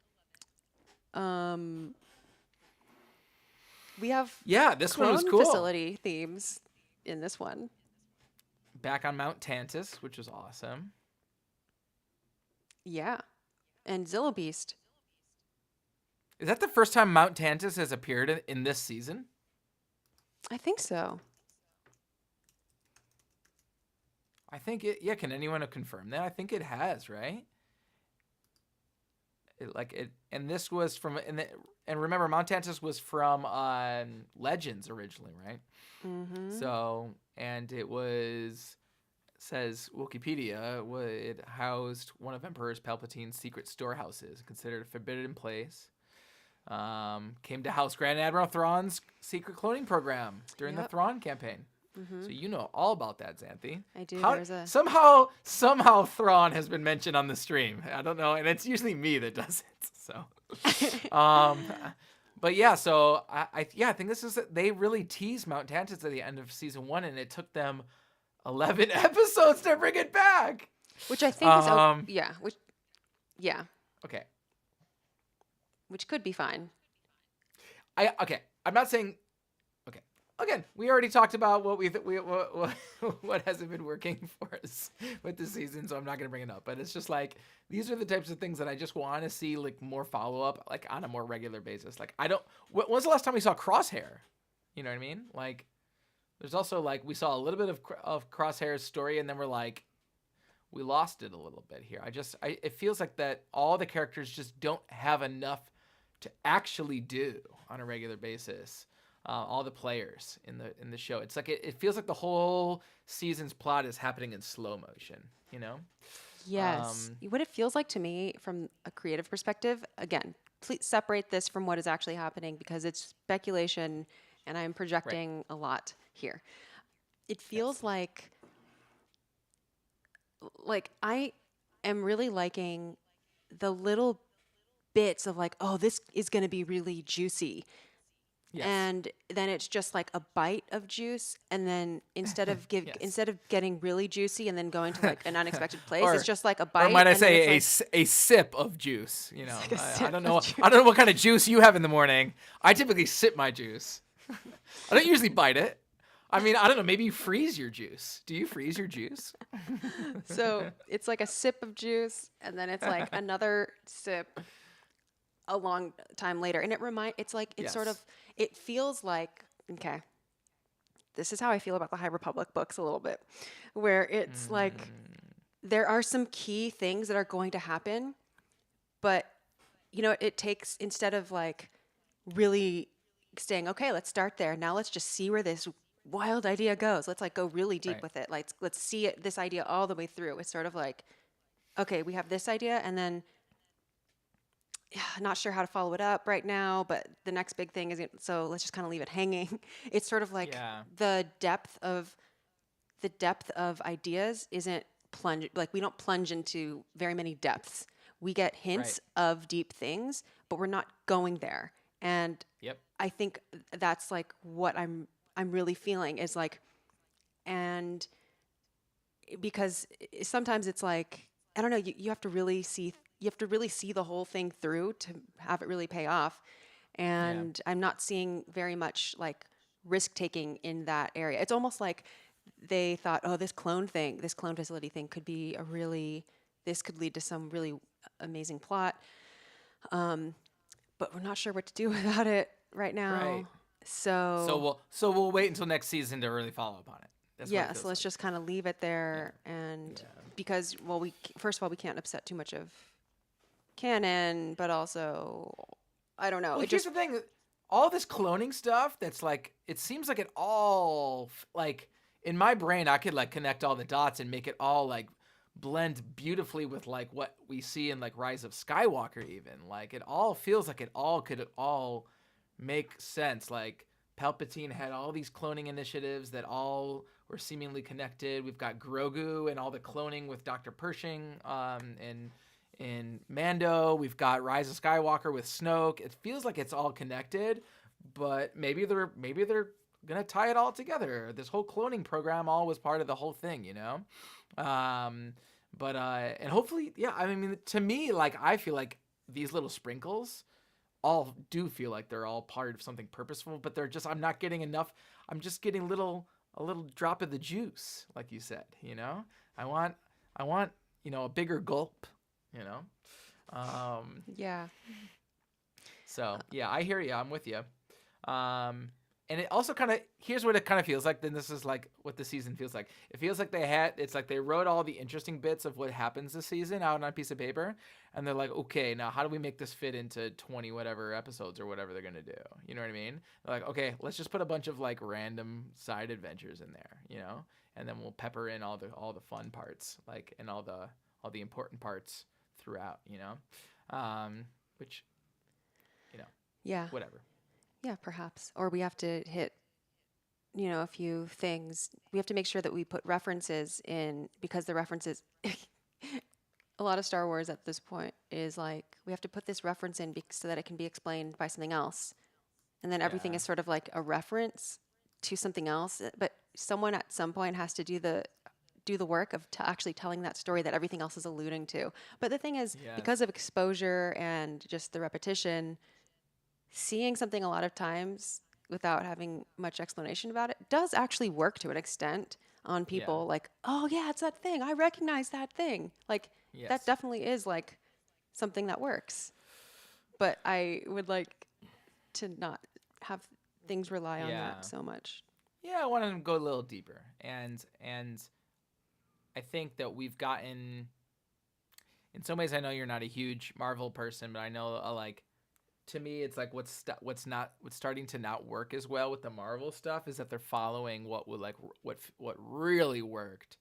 We have Yeah, this one was clone cool. facility themes in this one. Back on Mount Tantus, which was awesome. Yeah, and Zilla Beast. Is that the first time Mount Tantus has appeared in this season? I think so. I think it. Yeah, can anyone confirm that? I think it has, right? And this was from and remember, Mount Tantus was from Legends originally, right? Mm-hmm. So, and it was, says Wikipedia, it housed one of Emperor Palpatine's secret storehouses, considered a forbidden place. Came to house Grand Admiral Thrawn's secret cloning program during the Yep. Thrawn campaign. So you know all about that, Xanthe. I do. How, There's a somehow Thrawn has been mentioned on the stream. I don't know, and it's usually me that does it. So, but yeah, so I think this is, they really teased Mount Tantus at the end of season 1, and it took them 11 episodes to bring it back. which I think is Okay. which could be fine. I'm not saying. Okay. again, we already talked about what what hasn't been working for us with the season, so I'm not gonna bring it up. But it's just like these are the types of things that I just want to see like more follow up, like on a more regular basis. Like I don't. When's the last time we saw Crosshair? You know what I mean? Like there's also like we saw a little bit of Crosshair's story, and then we're like we lost it a little bit here. It feels like that all the characters just don't have enough to actually do on a regular basis. All the players in the show. It's like it feels like the whole season's plot is happening in slow motion. You know? Yes. Um, What it feels like to me from a creative perspective, again, please separate this from what is actually happening because it's speculation and I'm right. projecting a lot here. It Yes. feels like I am really liking the little bits of like, oh, this is going to be really juicy. Yes. And then it's just like a bite of juice and then Yes. instead of getting really juicy and then going to like an unexpected place, it's or just like a or bite might I and then it's say like a sip of juice? You it's know, like a I sip don't of know. I juice. don't know what kind of juice you have in the morning. I typically sip my juice. I don't usually bite it. I mean, I don't know. Maybe you freeze your juice. Do you freeze your juice? So it's like a sip of juice and then it's like another sip a long time later. And it's like it's sort of Yes. it feels like okay, this is how I feel about the High Republic books a little bit, where it's like Mm, there are some key things that are going to happen, but it takes instead of like really saying, okay, let's start there. Now let's just see where this wild idea goes. Let's like go really deep right. with it. Like let's see it this idea all the way through. It's sort of like, okay, we have this idea and then yeah, not sure how to follow it up right now, but the next big thing is so let's just kind of leave it hanging. It's sort of like Yeah. the depth of ideas isn't plunge like we don't plunge into very many depths. We get Right. hints of deep things, but we're not going there. And Yep. I think that's like what I'm really feeling is like and because sometimes it's like I don't know, you have to really see the whole thing through to have it really pay off. Yeah. And I'm not seeing very much like risk taking in that area. It's almost like they thought, oh, this clone facility thing could be this could lead to some really amazing plot. But we're not sure what to do about it right Right. now. So So we'll wait until next season to really follow up on it. That's what it yeah, so feels let's like. just kind of leave it Yeah. there. And Yeah. because, well, first of all, we can't upset too much of canon, but also, I don't know. Well, It here's just, the thing. All this cloning stuff that's like it seems like it all like in my brain I could like connect all the dots and make it all like blend beautifully with like what we see in like Rise of Skywalker even. Like it all feels like it all make sense. Like Palpatine had all these cloning initiatives that all were seemingly connected. We've got Grogu and all the cloning with Dr. Pershing and in Mando. We've got Rise of Skywalker with Snoke. It feels like it's all connected, but maybe they're gonna tie it all together. This whole cloning program all was part of the whole thing, you know. Um, but and hopefully, yeah. I mean, to me, like I feel like these little sprinkles all do feel like they're all part of something purposeful, but they're just I'm not getting enough. I'm just getting a little drop of the juice, like you said. You know, I want a bigger gulp. You know, um, yeah. so yeah, I hear you. I'm with you. Um, and it also kind of here's what it kind of feels like. Then this is like what the season feels like. It feels like it's like they wrote all the interesting bits of what happens this season out on a piece of paper, and they're like, okay, now how do we make this fit into 20 whatever episodes or whatever they're gonna do? You know what I mean? They're like, okay, let's just put a bunch of like random side adventures in there, and then we'll pepper in all the fun parts, like and all the important parts throughout, which you know, Yeah. whatever. Yeah, perhaps. Or we have to hit, a few things. We have to make sure that we put references in because the references, a lot of Star Wars at this point is like, we have to put this reference in so that it can be explained by something else. And then everything Yeah. is sort of like a reference to something else. But someone at some point has to do the work of actually telling that story that everything else is alluding to. But the thing is, because Yes. of exposure and just the repetition, seeing something a lot of times without having much explanation about it does actually work to an extent on Yeah. people. Like, oh yeah, it's that thing. I recognize that thing. Like that Yes. definitely is like something that works. But I would like to not have things rely on that Yeah. so much. Yeah, I wanted to go a little deeper. And I think that we've gotten in some ways I know you're not a huge Marvel person, but I know like to me it's like what's starting to not work as well with the Marvel stuff is that they're following what would like what really worked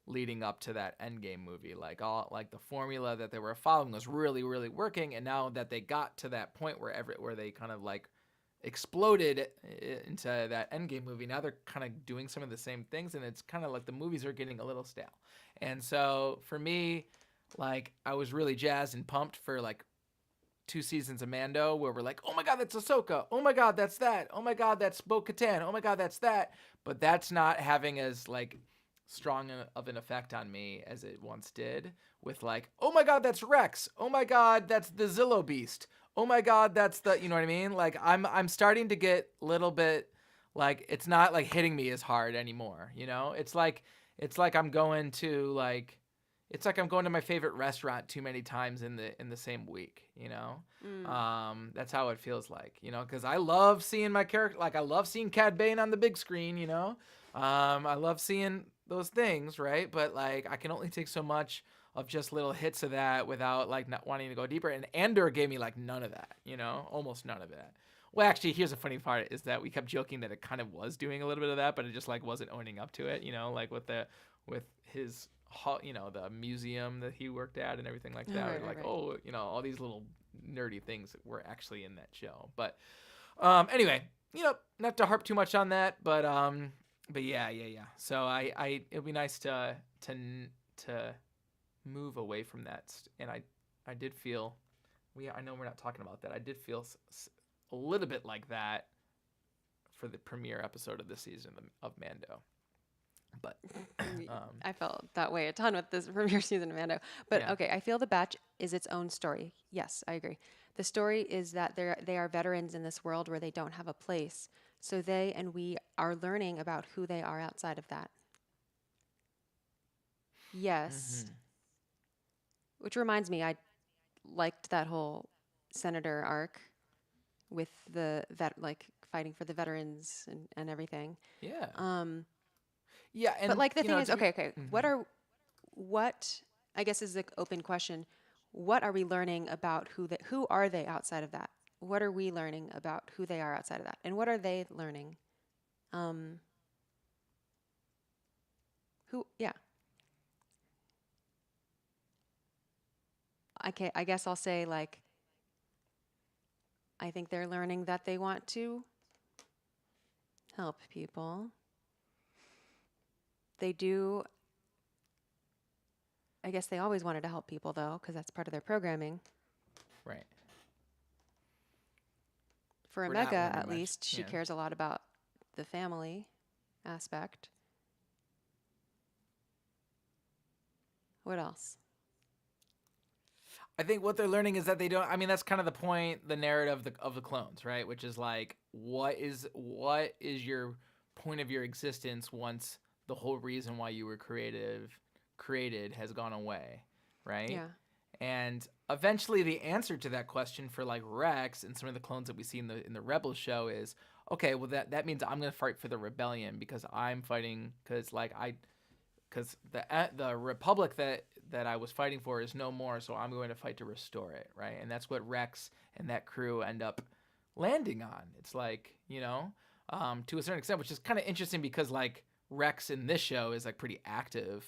leading up to that Endgame movie. Like all like the formula that they were following was really working, and now that they got to that point where they kind of like exploded into that Endgame movie, now they're kind of doing some of the same things, and it's kind of like the movies are getting a little stale. And so for me, like I was really jazzed and pumped for like 2 seasons of Mando where we're like, oh my god, that's Ahsoka. Oh my god, that's that. Oh my god, that's Bo-Katan. Oh my god, that's that. But that's not having as like strong of an effect on me as it once did with like, oh my god, that's Rex. Oh my god, that's the Zillo Beast. Oh my god, that's the, you know what I mean? Like I'm starting to get a little bit like it's not like hitting me as hard anymore, you know? It's like I'm going to like it's like I'm going to my favorite restaurant too many times in the same week, you know. Mm. That's how it feels like, you know, because I love seeing my character, like I love seeing Cad Bane on the big screen, you know. I love seeing those things, right? But like I can only take so much of just little hits of that without like not wanting to go deeper. And Andor gave me like none of that, you know, almost none of that. Well, actually, here's a funny part: is that we kept joking that it kind of was doing a little bit of that, but it just like wasn't owning up to it, you know, like with his you know the museum that he worked at and everything like Oh, that. right, Or right, like right. oh you know all these little nerdy things that were actually in that show. But anyway, you know not to harp too much on that, but yeah. So I it'd be nice to move away from that, and I did feel I know we're not talking about that. I did feel a little bit like that for the premiere episode of this season of Mando, but um, I felt that way a ton with this premiere season of Mando. But yeah. okay, I feel the batch is its own story. Yes, I agree. The story is that they are veterans in this world where they don't have a place. So they and we are learning about who they are outside of that. Yes. Mm-hmm. Which reminds me, I liked that whole senator arc with the vet like fighting for the veterans and everything. Yeah. Um, Yeah, but and like the you thing know, is, to be, okay, hmm what I guess is the open question. What are we learning about who are they outside of that? What are we learning about who they are outside of that? And what are they learning? Um, yeah. I guess I'll say like I think they're learning that they want to help people. They do. I guess they always wanted to help people though, because that's part of their programming. right, For we're not Omega, learning at much. least, she Yeah, cares a lot about the family aspect. What else? I think what they're learning is that they don't. I mean, that's kind of the point, the narrative of the clones, right? Which is like, what is your point of your existence once the whole reason why you were created has gone away, right? Yeah. And eventually, the answer to that question for like Rex and some of the clones that we see in the Rebels show is okay. Well, that means I'm gonna fight for the rebellion because I'm fighting because like because the republic that I was fighting for is no more, so I'm going to fight to restore it, right? And that's what Rex and that crew end up landing on. It's like to a certain extent, which is kind of interesting because like Rex in this show is like pretty active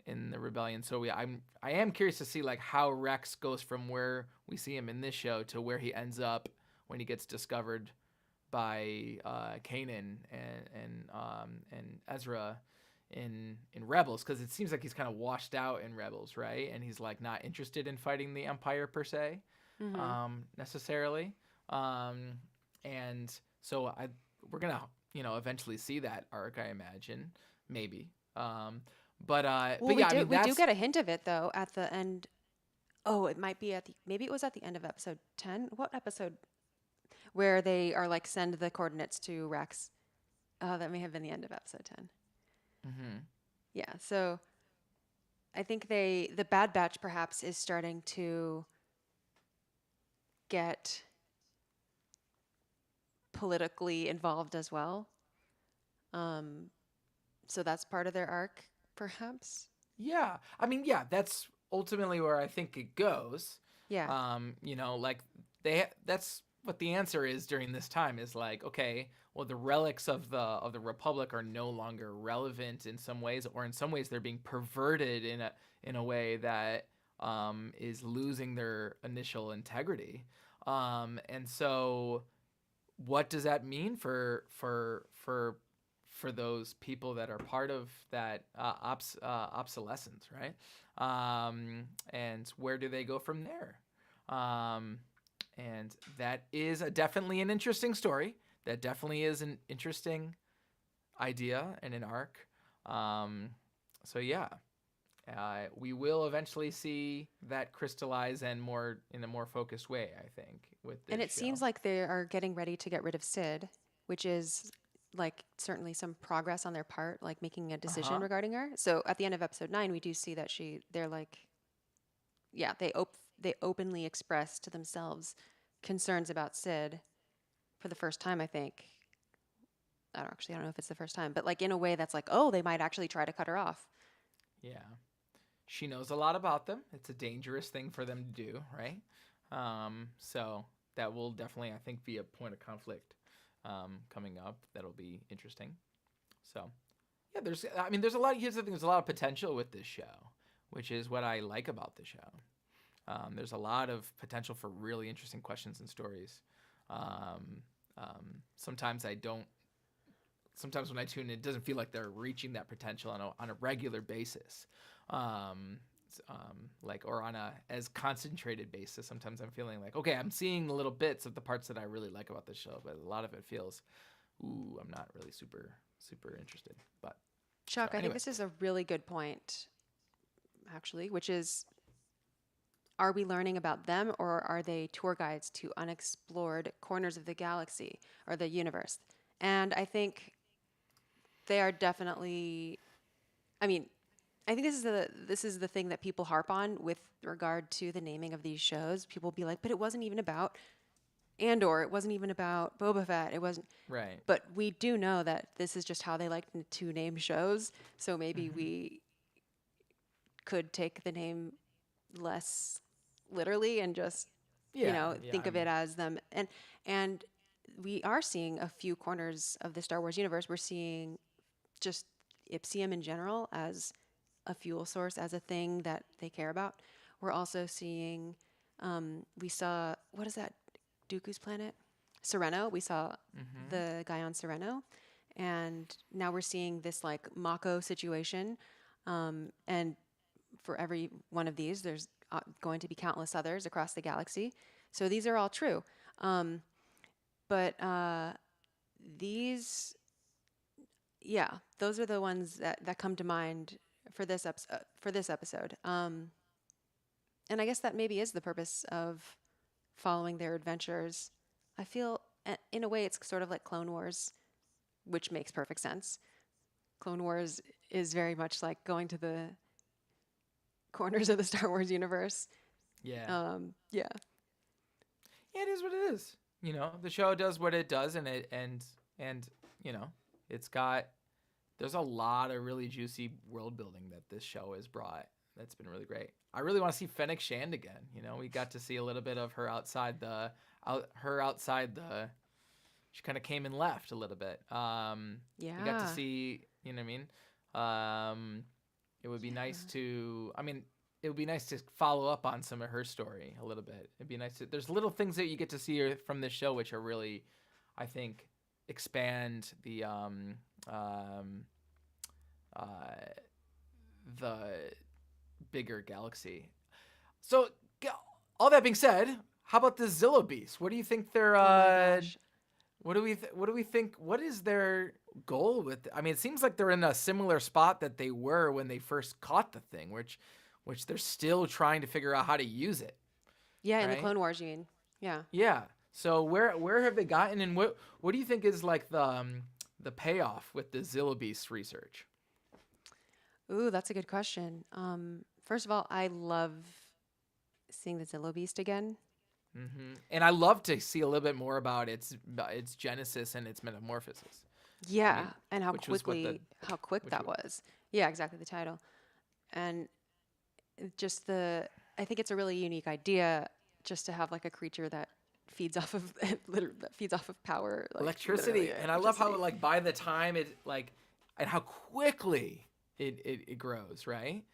in the rebellion. So I am curious to see like how Rex goes from where we see him in this show to where he ends up when he gets discovered by Kanan and Ezra in Rebels, because it seems like he's kind of washed out in Rebels, right? And he's like not interested in fighting the Empire per se, Mm-hmm. necessarily. Um, and so we're gonna eventually see that arc, I imagine, maybe. Well, But yeah, I mean we do that's get a hint of it though at the end. Oh, it might be maybe it was at the end of episode 10. What episode? where they are like, send the coordinates to Rex. Oh, that may have been the end of episode 10. Mm-hmm. Yeah. So I think the Bad Batch perhaps is starting to get politically involved as well. Um, so that's part of their arc, perhaps. Yeah. I mean, yeah, that's ultimately where I think it goes. Yeah. Like that's what the answer is during this time is like, okay, well the relics of the Republic are no longer relevant in some ways, or in some ways they're being perverted in a way that is losing their initial integrity. And so what does that mean for those people that are part of that obsolescence, right? And where do they go from there? Um, and that is definitely an interesting story. That definitely is an interesting idea and an arc. Um, so yeah, we will eventually see that crystallize and more in a more focused way, I think, with And this it seems show. like they are getting ready to get rid of Sid, which is like certainly some progress on their part, like making a Uh decision huh. regarding her. So at the end of episode 9, we do see that they're like, yeah, they openly express to themselves concerns about Sid for the first time, I think. I don't know if it's the first time, but like in a way that's like, oh, they might actually try to cut her off. Yeah. She knows a lot about them. It's a dangerous thing for them to do, right? So that will definitely, I think, be a point of conflict coming up. That'll be interesting. So yeah, there's a lot. Here's the thing: there's a lot of potential with this show, which is what I like about the show. There's a lot of potential for really interesting questions and stories. Um, Sometimes I don't. Sometimes when I tune in, it doesn't feel like they're reaching that potential on a regular basis. Um, like or on a as concentrated basis. Sometimes I'm feeling like, okay, I'm seeing the little bits of the parts that I really like about the show, but a lot of it feels, ooh, I'm not really super interested. But so Chuck, I think anyway, this is a really good point, actually, which is, are we learning about them, or are they tour guides to unexplored corners of the galaxy or the universe? And I think they are definitely, I mean, I think this is the thing that people harp on with regard to the naming of these shows. People will be like, but it wasn't even about Andor, it wasn't even about Boba Fett, it wasn't. right. But we do know that this is just how they like to name shows. So maybe Hmm. we could take the name less literally and just, Yeah, yeah. think I of it mean, as them. And we are seeing a few corners of the Star Wars universe. We're seeing just Ipsium in general as a fuel source, as a thing that they care about. We're also seeing, we saw, what is that, Dooku's planet? Sereno. We saw hmm the guy on Sereno. And now we're seeing this like Mako situation. And for every one of these, there's going to be countless others across the galaxy. So these are all true. Um, but these, yeah, those are the ones that come to mind for this episode. And I guess that maybe is the purpose of following their adventures. I feel, in a way, it's sort of like Clone Wars, which makes perfect sense. Clone Wars is very much like going to the corners of the Star Wars universe. yeah. Yeah, Yeah, it is what it is. The show does what it does, and you know, it's got. There's a lot of really juicy world building that this show has brought. That's been really great. I really want to see Fennec Shand again. We got to see a little bit of her outside the. She kind of came and left a little bit. We got to yeah, see. You know what I mean? It would be nice yeah. to. I mean, it would be nice to follow up on some of her story a little bit. It'd be nice to. There's little things that you get to see from this show which are really, I think, expand um, uh, the bigger galaxy. So, all that being said, how about the Zillo Beast? What do you think they're? Oh my gosh. What do we think? What is their goal with? I mean, it seems like they're in a similar spot that they were when they first caught the thing, which they're still trying to figure out how to use it, Yeah, in the right? Clone Wars, you mean? Yeah. Yeah. So where have they gotten, and what do you think is like the payoff with the Zilla Beast research? Ooh, that's a good question. First of all, I love seeing the Zillow Beast again. And I love to see a little bit more about its genesis and its metamorphosis. I Yeah, mean, and which was what the how quick which that was. Yeah, exactly the title. And just I think it's a really unique idea just to have like a creature that feeds off of that feeds off of power, like literally electricity. And I love how electricity. like by the time it like and how quickly it grows, right?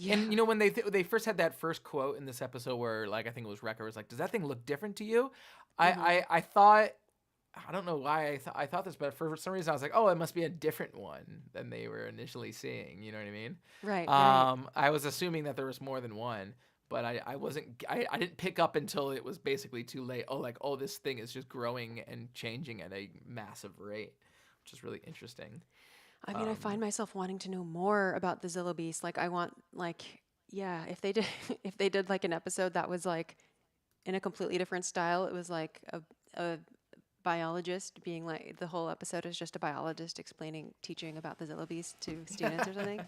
And Yeah. when they first had that first quote in this episode where like I think it was Wrecker was like, "Does that thing look different to you?" Mm-hmm. I thought, I don't know why I thought this, but for some reason I was like, "Oh, it must be a different one than they were initially seeing." You know what I mean? Right, right. I was assuming that there was more than one, but I wasn't. I didn't pick up until it was basically too late. Oh, like, oh, this thing is just growing and changing at a massive rate, which is really interesting. I mean, I Um, find myself wanting to know more about the Zillow Beast. Like, I want, like, yeah, if they did, if they did like an episode that was like in a completely different style, it was like a biologist being like, the whole episode is just a biologist teaching about the Zillow Beast to students or something.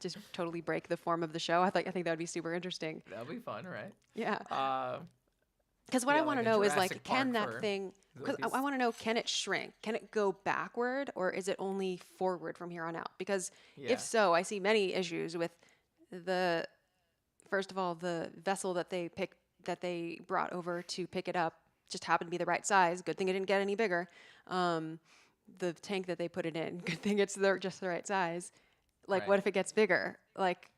Just totally break the form of the show. I think that would be super interesting. that'll be fun, right? Yeah. Uh, Because what I yeah, want like to a know is like, Jurassic can Park that for thing? Because I Zillibees. want to know, can it shrink? Can it go backward, or is it only forward from here on out? Because if Yeah, so, I see many issues with the first of all, the vessel that they brought over to pick it up just happened to be the right size. Good thing it didn't get any bigger. Um, the tank that they put it in, good thing just the right size. Like, right. what if it gets bigger? Like,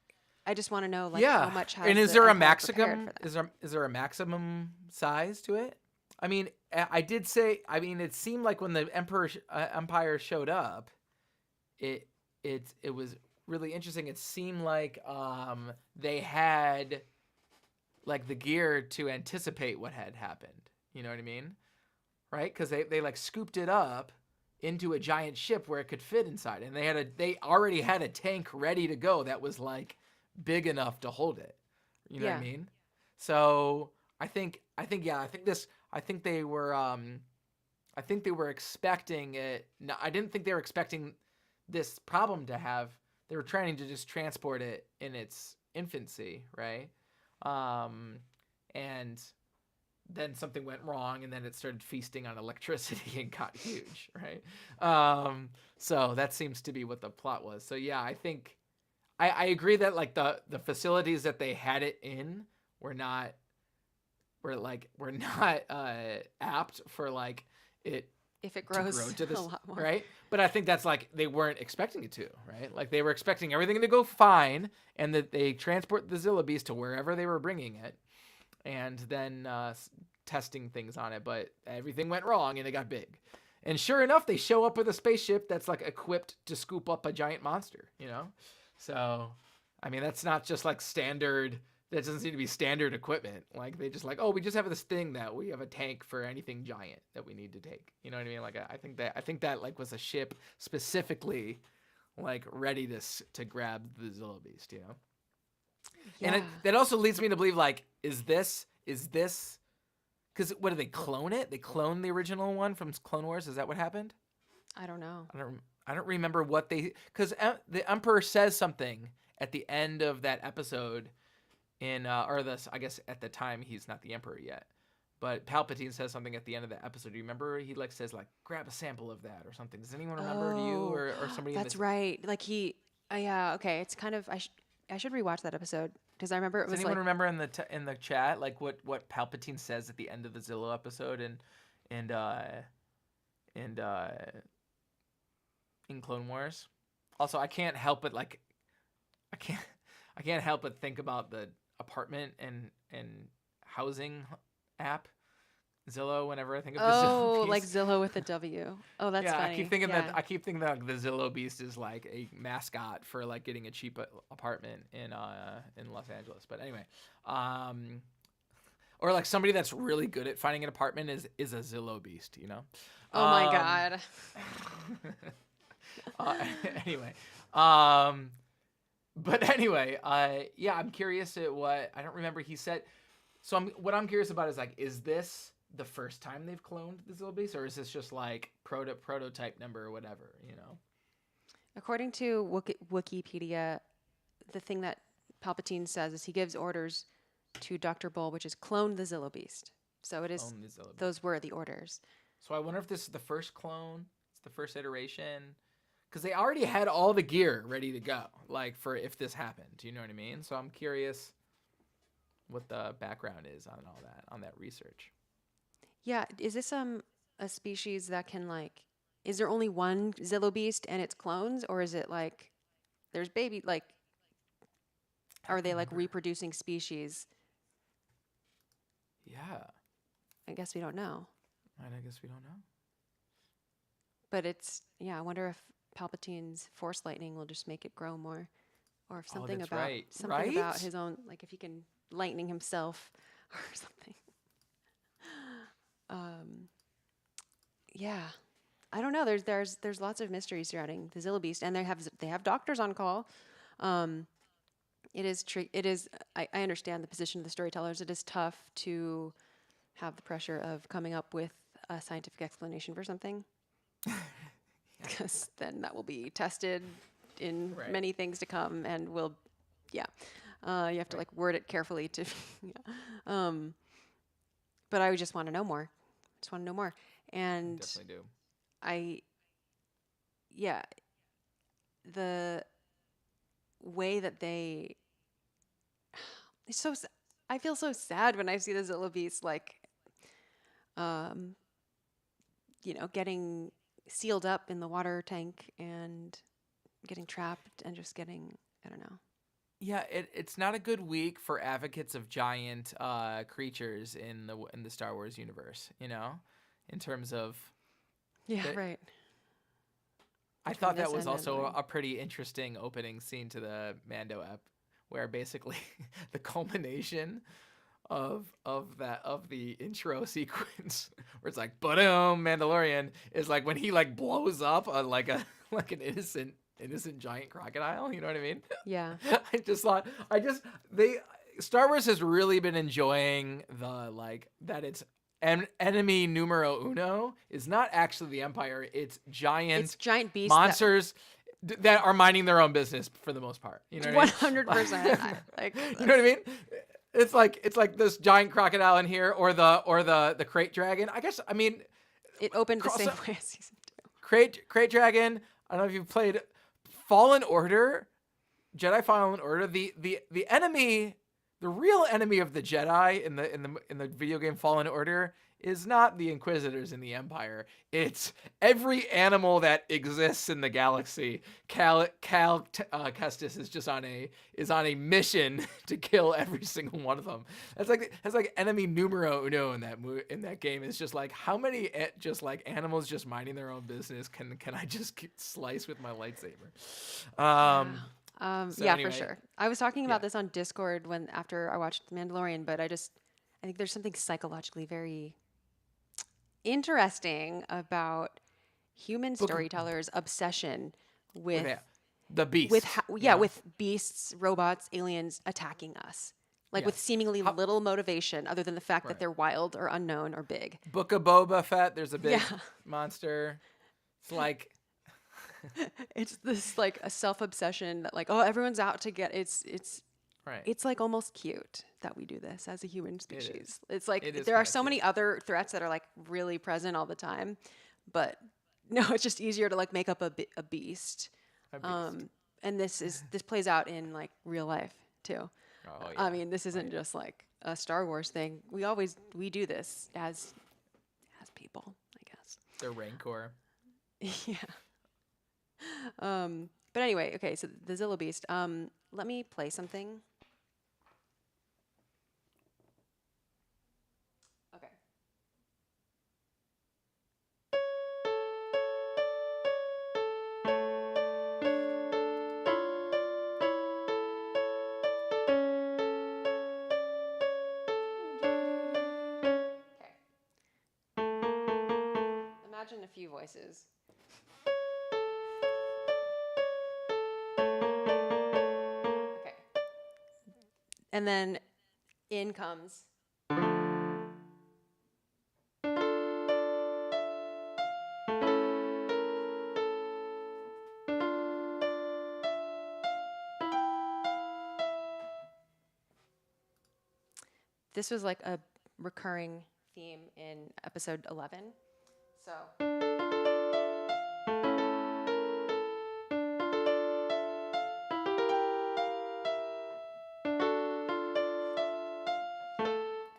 I just want to know, like, how Yeah. much And has is the there a empire prepared maximum? for that? Is there a maximum size to it? I mean, I did say. I mean, it seemed like when the empire showed up, it it was really interesting. It seemed like they had like the gear to anticipate what had happened. You know what I mean? Right? Because they like scooped it up into a giant ship where it could fit inside, and they already had a tank ready to go that was like big enough to hold it. You know what I Yeah, mean? So I think this I think they were expecting it. No, I didn't think they were expecting this problem to have. They were trying to just transport it in its infancy, right? Um, and then something went wrong, and then it started feasting on electricity and got huge, right? So that seems to be what the plot was. So yeah, I think I agree that like the facilities that they had it in were not were not apt for like it if it to grow grows to a this, lot more. right? But I think that's like they weren't expecting it to, right? Like they were expecting everything to go fine, and that they transport the Zilla Beast to wherever they were bringing it, and then testing things on it. But everything went wrong, and it got big. And sure enough, they show up with a spaceship that's like equipped to scoop up a giant monster, you know? So, I mean, that's not just like standard. That doesn't seem to be standard equipment. Like they just like, oh, we just have this thing that we have a tank for anything giant that we need to take. You know what I mean? Like I think that like was a ship specifically like ready to grab the Zilla Beast. You know, and Yeah, that also leads me to believe like, is this because what did they clone it? They cloned the original one from Clone Wars. Is that what happened? I don't know. I don't remember what they because the Emperor says something at the end of that episode in or this I guess at the time he's not the Emperor yet, but Palpatine says something at the end of the episode. Do you remember? He like says like grab a sample of that or something. Does anyone remember? Do you Oh, or somebody in the that's right. Like yeah, okay. It's kind of I should rewatch that episode because I remember it does was anyone like, remember in the chat like what Palpatine says at the end of the Zillow episode and uh and in Clone Wars? Also, I can't help but like I can't I can't help but think about the apartment and housing app Zillow whenever I think of the Zillow oh, like Beast. Zillow with a W. Oh, that's Yeah, funny. Yeah. I keep thinking that like, the Zillow Beast is like a mascot for like getting a cheap apartment in Los Angeles. But anyway, um, or like somebody that's really good at finding an apartment is a Zillow Beast, you know. Oh my Um, God. uh, anyway, um, but anyway, yeah, I'm curious at what I don't remember he said. So what I'm curious about is like, is this the first time they've cloned the Zilbeast, or is this just like prototype number or whatever? You know. According to Wikipedia, the thing that Palpatine says is he gives orders to Dr. Bull, which is clone the Zillobeast. So it is, Clone the Zilbeast. those were the orders. So I wonder if this is the first clone. It's the first iteration. Because they already had all the gear ready to go, like for if this happened. You know what I mean? So I'm curious what the background is on all that, on that research. Yeah, is this a species that can like, is there only one Zillobeast and its clones, or is it like there's baby like, I are don't they like remember. reproducing species? Yeah. I guess we don't know. I guess we don't know. But it's, yeah, I wonder if Palpatine's force lightning will just make it grow more, or if Oh, something that's about right. something about Right? his own, like if he can lightning himself or something. Um, yeah, I don't know. There's lots of mysteries surrounding the Zillobeast, and they have doctors on call. Um, it is it is. I understand the position of the storytellers. It is tough to have the pressure of coming up with a scientific explanation for something, because then that will be tested in Right. many things to come, and will, yeah, you have to Right. like word it carefully to, yeah. Um, but I would just want to know more. Just want to know more, I and definitely do. I, yeah, the way that they, it's so. I feel so sad when I see the Zilla Beast like, um, getting sealed up in the water tank and getting trapped and just getting, I don't know. Yeah, it's not a good week for advocates of giant creatures in the Star Wars universe. You know, in terms of Yeah, the, right. I Between thought that this was and also Mandalorian. a pretty interesting opening scene to the Mando ep, where basically the culmination of the intro sequence where it's like boom Mandalorian is like when he like blows up like a like an innocent giant crocodile. You know what I mean? Yeah. I just thought I just they Star Wars has really been enjoying the like that it's enemy numero uno is not actually the Empire. It's It's giant giant beasts that monsters that are minding their own business for the most part. You know what I 100%. mean? Like You know what I that's, mean? It's like this giant crocodile in here, or the crate dragon. I guess I mean it opened the cross same way as season 2. crate dragon. I don't know if you've played Fallen Order, Jedi Fallen Order. The enemy, the real enemy of the Jedi in the video game Fallen Order is not the Inquisitors in the Empire. It's every animal that exists in the galaxy. Kestis is just on a mission to kill every single one of them. That's like enemy numero uno in that game. It's just like how many just like animals just minding their own business can I just slice with my lightsaber? Yeah. So Yeah, for anyway, sure. I was talking yeah. about this on Discord when after I watched The Mandalorian, but I think there's something psychologically very interesting about human Book of storytellers' obsession with with that. The beast, you know? with beasts, robots, aliens attacking us. Like with Yes. seemingly How, little motivation other than the fact that right. they're wild or unknown or big. Book of Boba Fett, there's a Yeah. big monster. It's like It's this like a self-obsession that like, oh, everyone's out to get right. it's like almost cute that we do this as a human It is. species. It's It like is there are kind of so cute. many other threats that are like really present all the time, but no, it's just easier to like make up a beast. A beast. Um, and this plays out in like real life too. Oh I yeah. mean, this Oh isn't yeah. just like a Star Wars thing. We do this as people, I guess. The Rancor. Yeah. But anyway, okay, so the Zilla Beast. Let me play something. Okay. Okay. Imagine a few voices. Okay. And then in comes this was like a recurring theme in episode 11. So,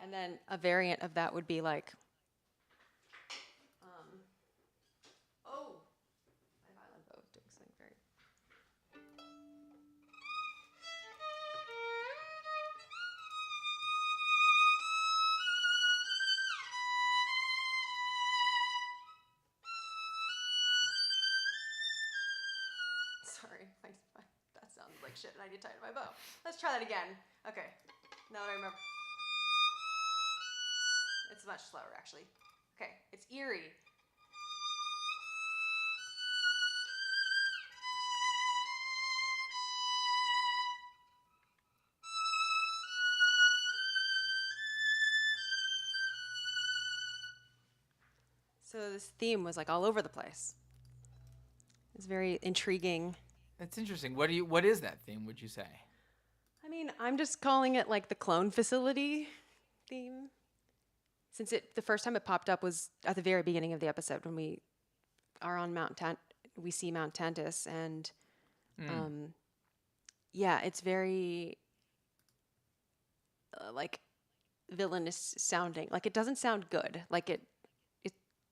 and then a variant of that would be like, oh, my violin bow is doing something very. Sorry, that sounds like shit, and I need to tighten my bow. Let's try that again. Okay, now that I remember. It's much slower, actually. Okay, it's eerie. So this theme was like all over the place. It's very intriguing. That's interesting. What is that theme, would you say? I mean, I'm just calling it like the clone facility theme. Since the first time it popped up was at the very beginning of the episode when we are on we see Mount Tantus, and yeah, it's very like villainous sounding. Like it doesn't sound good. Like it.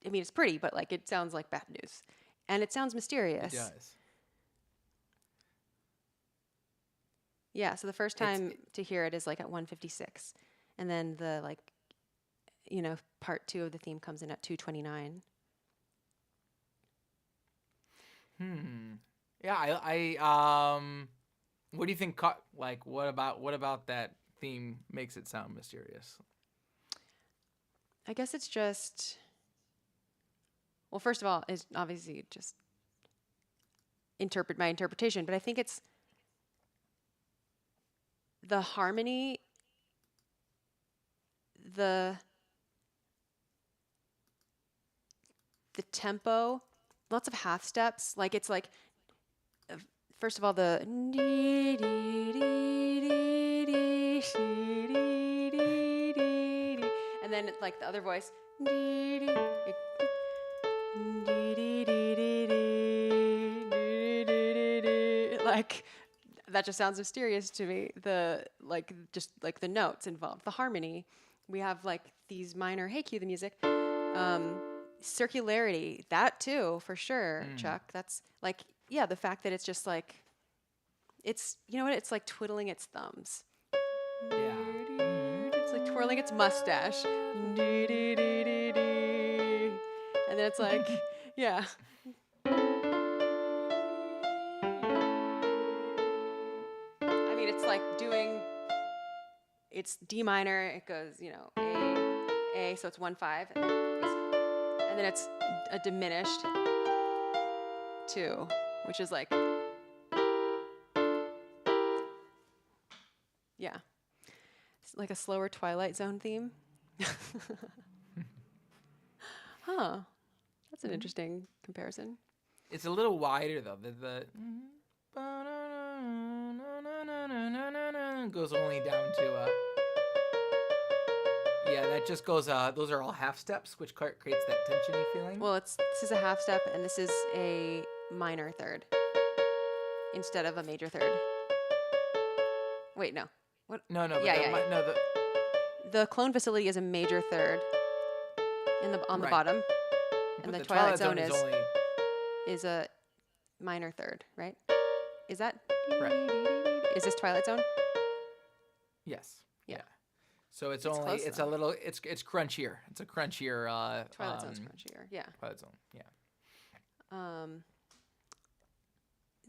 I mean, it's pretty, but like it sounds like bad news, and it sounds mysterious. It does. Yeah. So the first time to hear it is like at 1:56, and then the like, part 2 of the theme comes in at 2:29. Yeah, what do you think? Like, what about that theme makes it sound mysterious? I guess it's just. Well, first of all, it's obviously just my interpretation, but I think it's the harmony, the tempo, lots of half steps. Like it's like, first of all, the and then it's like the other voice. Like that just sounds mysterious to me. Just like the notes involved, the harmony. We have like these minor, hey, cue the music. Circularity, that too, for sure, Chuck. That's like, yeah, the fact that it's just like, it's, you know what, it's like twiddling its thumbs. Yeah. It's like twirling its mustache. And then it's like, yeah. I mean, it's like it's D minor, it goes, A, so it's 1/5, and then it's a diminished 2, which is like, yeah, it's like a slower Twilight Zone theme. Huh, that's an interesting comparison. It's a little wider though. The goes only down to yeah, that just goes those are all half steps, which creates that tensiony feeling. Well, this is a half step, and this is a minor third instead of a major third. Wait, no. What? No. The clone facility is a major third on the bottom, and the Twilight Zone is a minor third, right? Is that right? Is this Twilight Zone? Yes. Yeah. So it's crunchier. It's a crunchier. Twilight Zone's crunchier. Yeah. Twilight Zone. Yeah.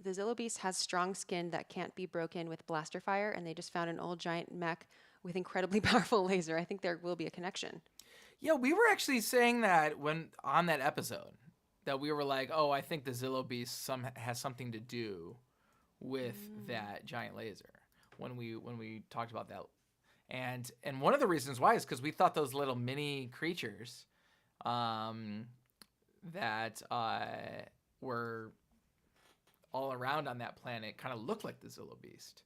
The Zillo Beast has strong skin that can't be broken with blaster fire, and they just found an old giant mech with incredibly powerful laser. I think there will be a connection. Yeah, we were actually saying that on that episode, that we were like, oh, I think the Zillo Beast has something to do with that giant laser when we talked about that. And one of the reasons why is because we thought those little mini creatures that were all around on that planet kind of looked like the Zillo Beast.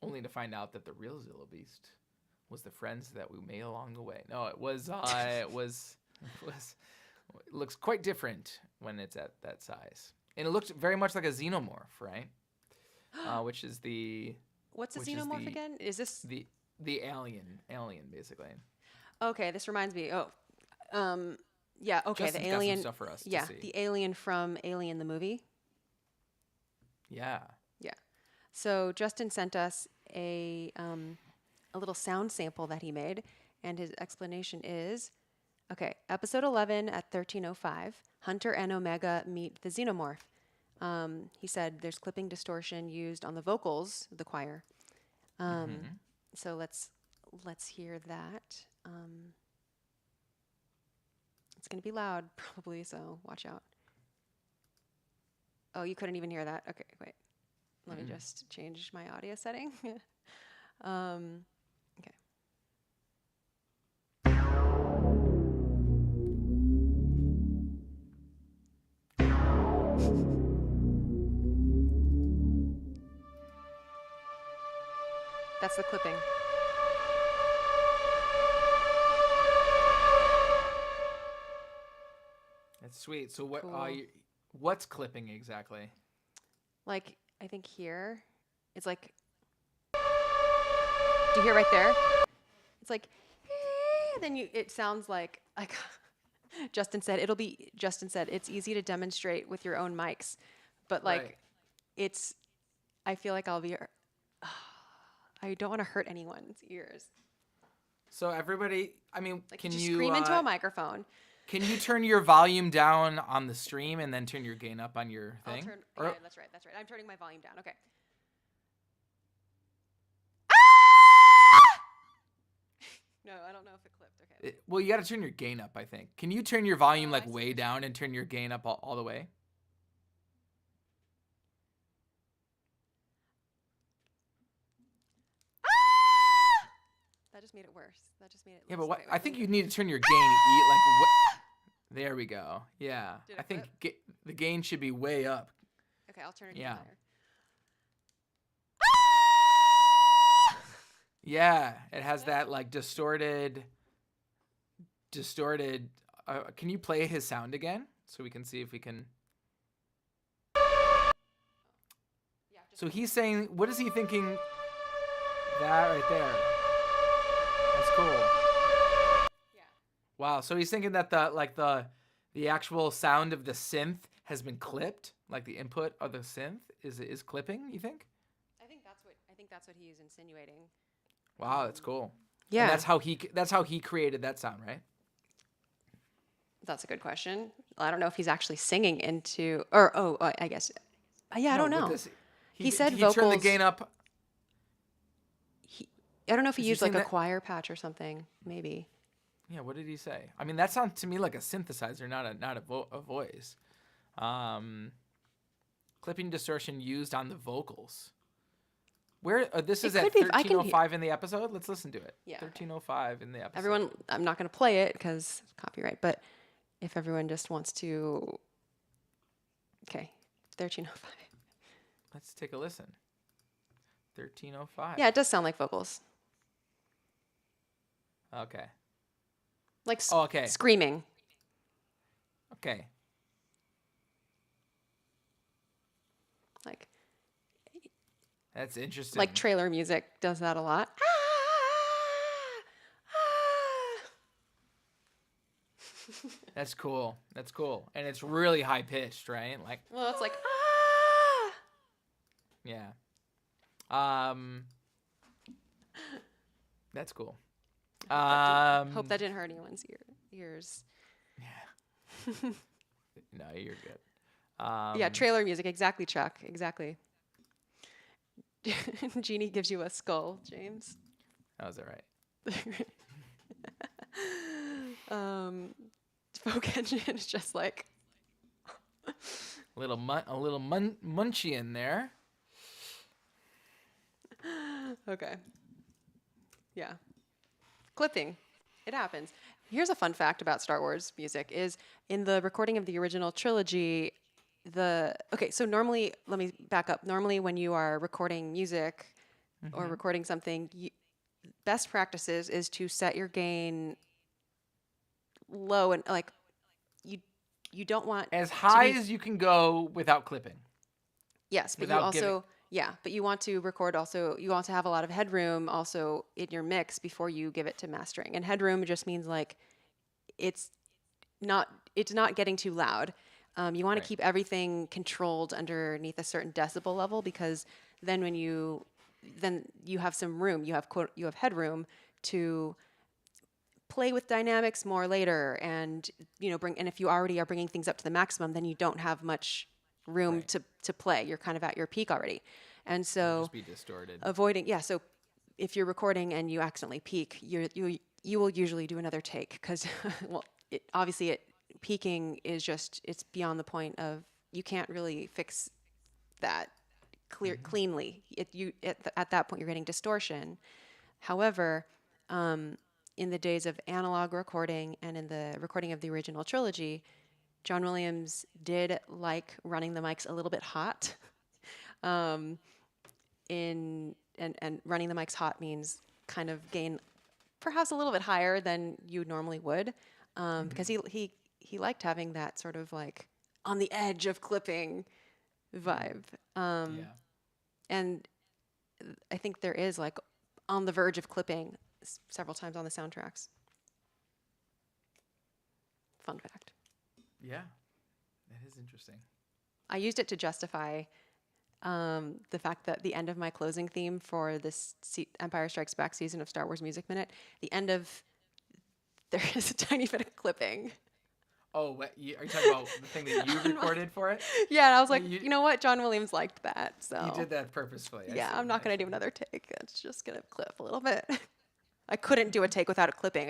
only to find out that the real Zilla Beast was the friends that we made along the way. No, it was it looks quite different when it's at that size, and it looks very much like a xenomorph, right? Which is the What's a which is xenomorph again? Is this the alien basically. okay? This reminds me. Yeah. Okay, Justin's the got some alien. stuff for us Yeah, to see. the alien from Alien the movie. Yeah. Yeah. So Justin sent us a little sound sample that he made, and his explanation is, okay, episode 11 at 13:05, Hunter and Omega meet the xenomorph. He said there's clipping distortion used on the vocals of the choir. So let's hear that. It's going to be loud probably, so watch out. Oh, you couldn't even hear that? Okay, wait. Let me just change my audio setting. Okay. That's the clipping. That's sweet. So what Cool. what's clipping exactly? Like, I think here, it's like, do you hear right there? It's like, then it sounds like Justin said, it's easy to demonstrate with your own mics, but like, Right. I feel like I don't want to hurt anyone's ears. So everybody, I mean, Like, can just you scream into a microphone. can you turn your volume down on the stream and then turn your gain up on your thing? Yeah, that's right. I'm turning my volume down. Okay. No, I don't know if it clipped. Okay. Well, you got to turn your gain up, I think. Can you turn your volume like way down and turn your gain up all the way? That just made it worse. That just made it. Yeah, less. but what, Wait, I let think me- you need to turn your gain there we go. Yeah. Did it I think flip? the gain should be way up. Okay, I'll turn it Yeah. even higher. Yeah, it has that like distorted. Can you play his sound again so we can see if we can? Yeah. So he's saying, what is he thinking? That right there. That's cool. Yeah. Wow. So he's thinking that the actual sound of the synth has been clipped, like the input of the synth is clipping. You think? I think that's what he is insinuating. Wow, that's cool. Yeah. And that's how he created that sound, right? That's a good question. I don't know if he's actually singing into, I guess. Yeah, I don't know. He said he turned the vocals- gain up. I don't know if he Is he used like saying a that- choir patch or something. Maybe. Yeah, what did he say? I mean, that sounds to me like a synthesizer, not a voice. Clipping distortion used on the vocals. Where this is It at could be- I can 13:05 in the episode. Let's listen to it. Yeah, okay. 13:05 in the episode. Everyone, I'm not going to play it because copyright, but if everyone just wants to, okay, 13:05. Let's take a listen. 13:05. Yeah, it does sound like vocals, Okay. like Okay. screaming. Okay. Like That's interesting. like trailer music does that a lot. That's cool. That's cool. And it's really high pitched, right? Like, Well, it's like yeah. That's cool. hope that didn't hurt anyone's ears. No, you're good. Yeah, trailer music, exactly, Chuck, exactly. Jeannie gives you a skull, James. That was all right. Folk engine is just like A little munchy in there. okay. Yeah. Clipping. It happens. Here's a fun fact about Star Wars music is in the recording of the original trilogy, so normally, let me back up. Normally when you are recording music or Mm-hmm. recording something, best practices is to set your gain low and like you you don't want As to high be. as you can go without clipping, Yes, but you without giving. also, yeah, but you want to record also, you want to have a lot of headroom also in your mix before you give it to mastering. And headroom just means like it's not it's not getting too loud. You want to Right. keep everything controlled underneath a certain decibel level because then then you have some room, you have headroom to play with dynamics more later, and bring, and if you already are bringing things up to the maximum, then you don't have much room Right. to play. You're kind of at your peak already. And It'll so just be distorted. avoiding, yeah, so if you're recording and you accidentally peak, you will usually do another take because well, obviously peaking is just, it's beyond the point of, you can't really fix that Mm-hmm. cleanly. At that point you're getting distortion. However, in the days of analog recording and in the recording of the original trilogy, John Williams did like running the mics a little bit hot. Um, and running the mics hot means kind of gain perhaps a little bit higher than you normally would, because Mm-hmm. he liked having that sort of like on the edge of clipping Mm-hmm. vibe. Um, Yeah. and I think there is like on the verge of clipping several times on the soundtracks. Fun fact. Yeah. That is interesting. I used it to justify the fact that the end of my closing theme for this Empire Strikes Back season of Star Wars Music Minute, the end of there is a tiny bit of clipping. Oh, are you talking about the thing that you recorded for it? Yeah, and I was like, You you know what? John Williams liked that, you so did that purposefully. I yeah, see. I'm not I gonna do see. another take. It's just gonna clip a little bit. I couldn't do a take without it clipping.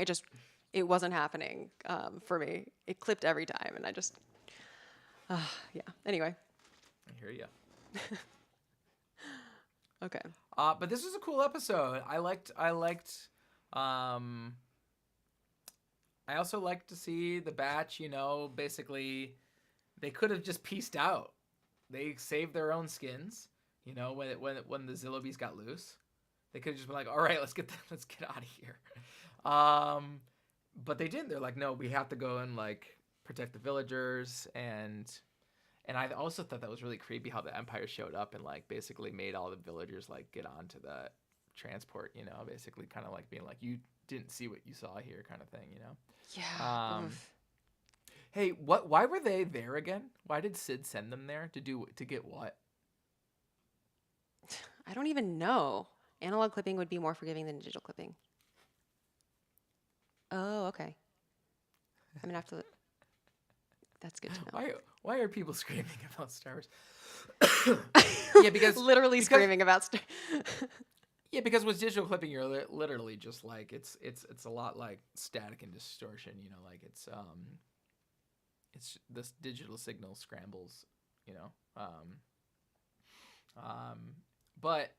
It wasn't happening for me. It clipped every time, and I just, yeah. Anyway, I hear you. okay. But this was a cool episode. I liked. Um, I also liked to see the batch. Basically, they could have just pieced out. They saved their own skins. When the Zillowbees got loose, they could have just been like, "All right, let's get out of here." Um, but they didn't. They're like, "No, we have to go and like protect the villagers." And I also thought that was really creepy how the Empire showed up and like basically made all the villagers like get onto the transport. Basically kind of like being like, "You didn't see what you saw here," kind of thing. Yeah. Um, hey, what? Why were they there again? Why did Sid send them there to get what? I don't even know. Analog clipping would be more forgiving than digital clipping. Oh, okay. I'm gonna have to. That's good to Why are people screaming about Star Wars? know. Yeah, because Literally because screaming about. yeah, because with digital clipping, you're literally just like it's a lot like static and distortion. Like it's this digital signal scrambles. You know, um, but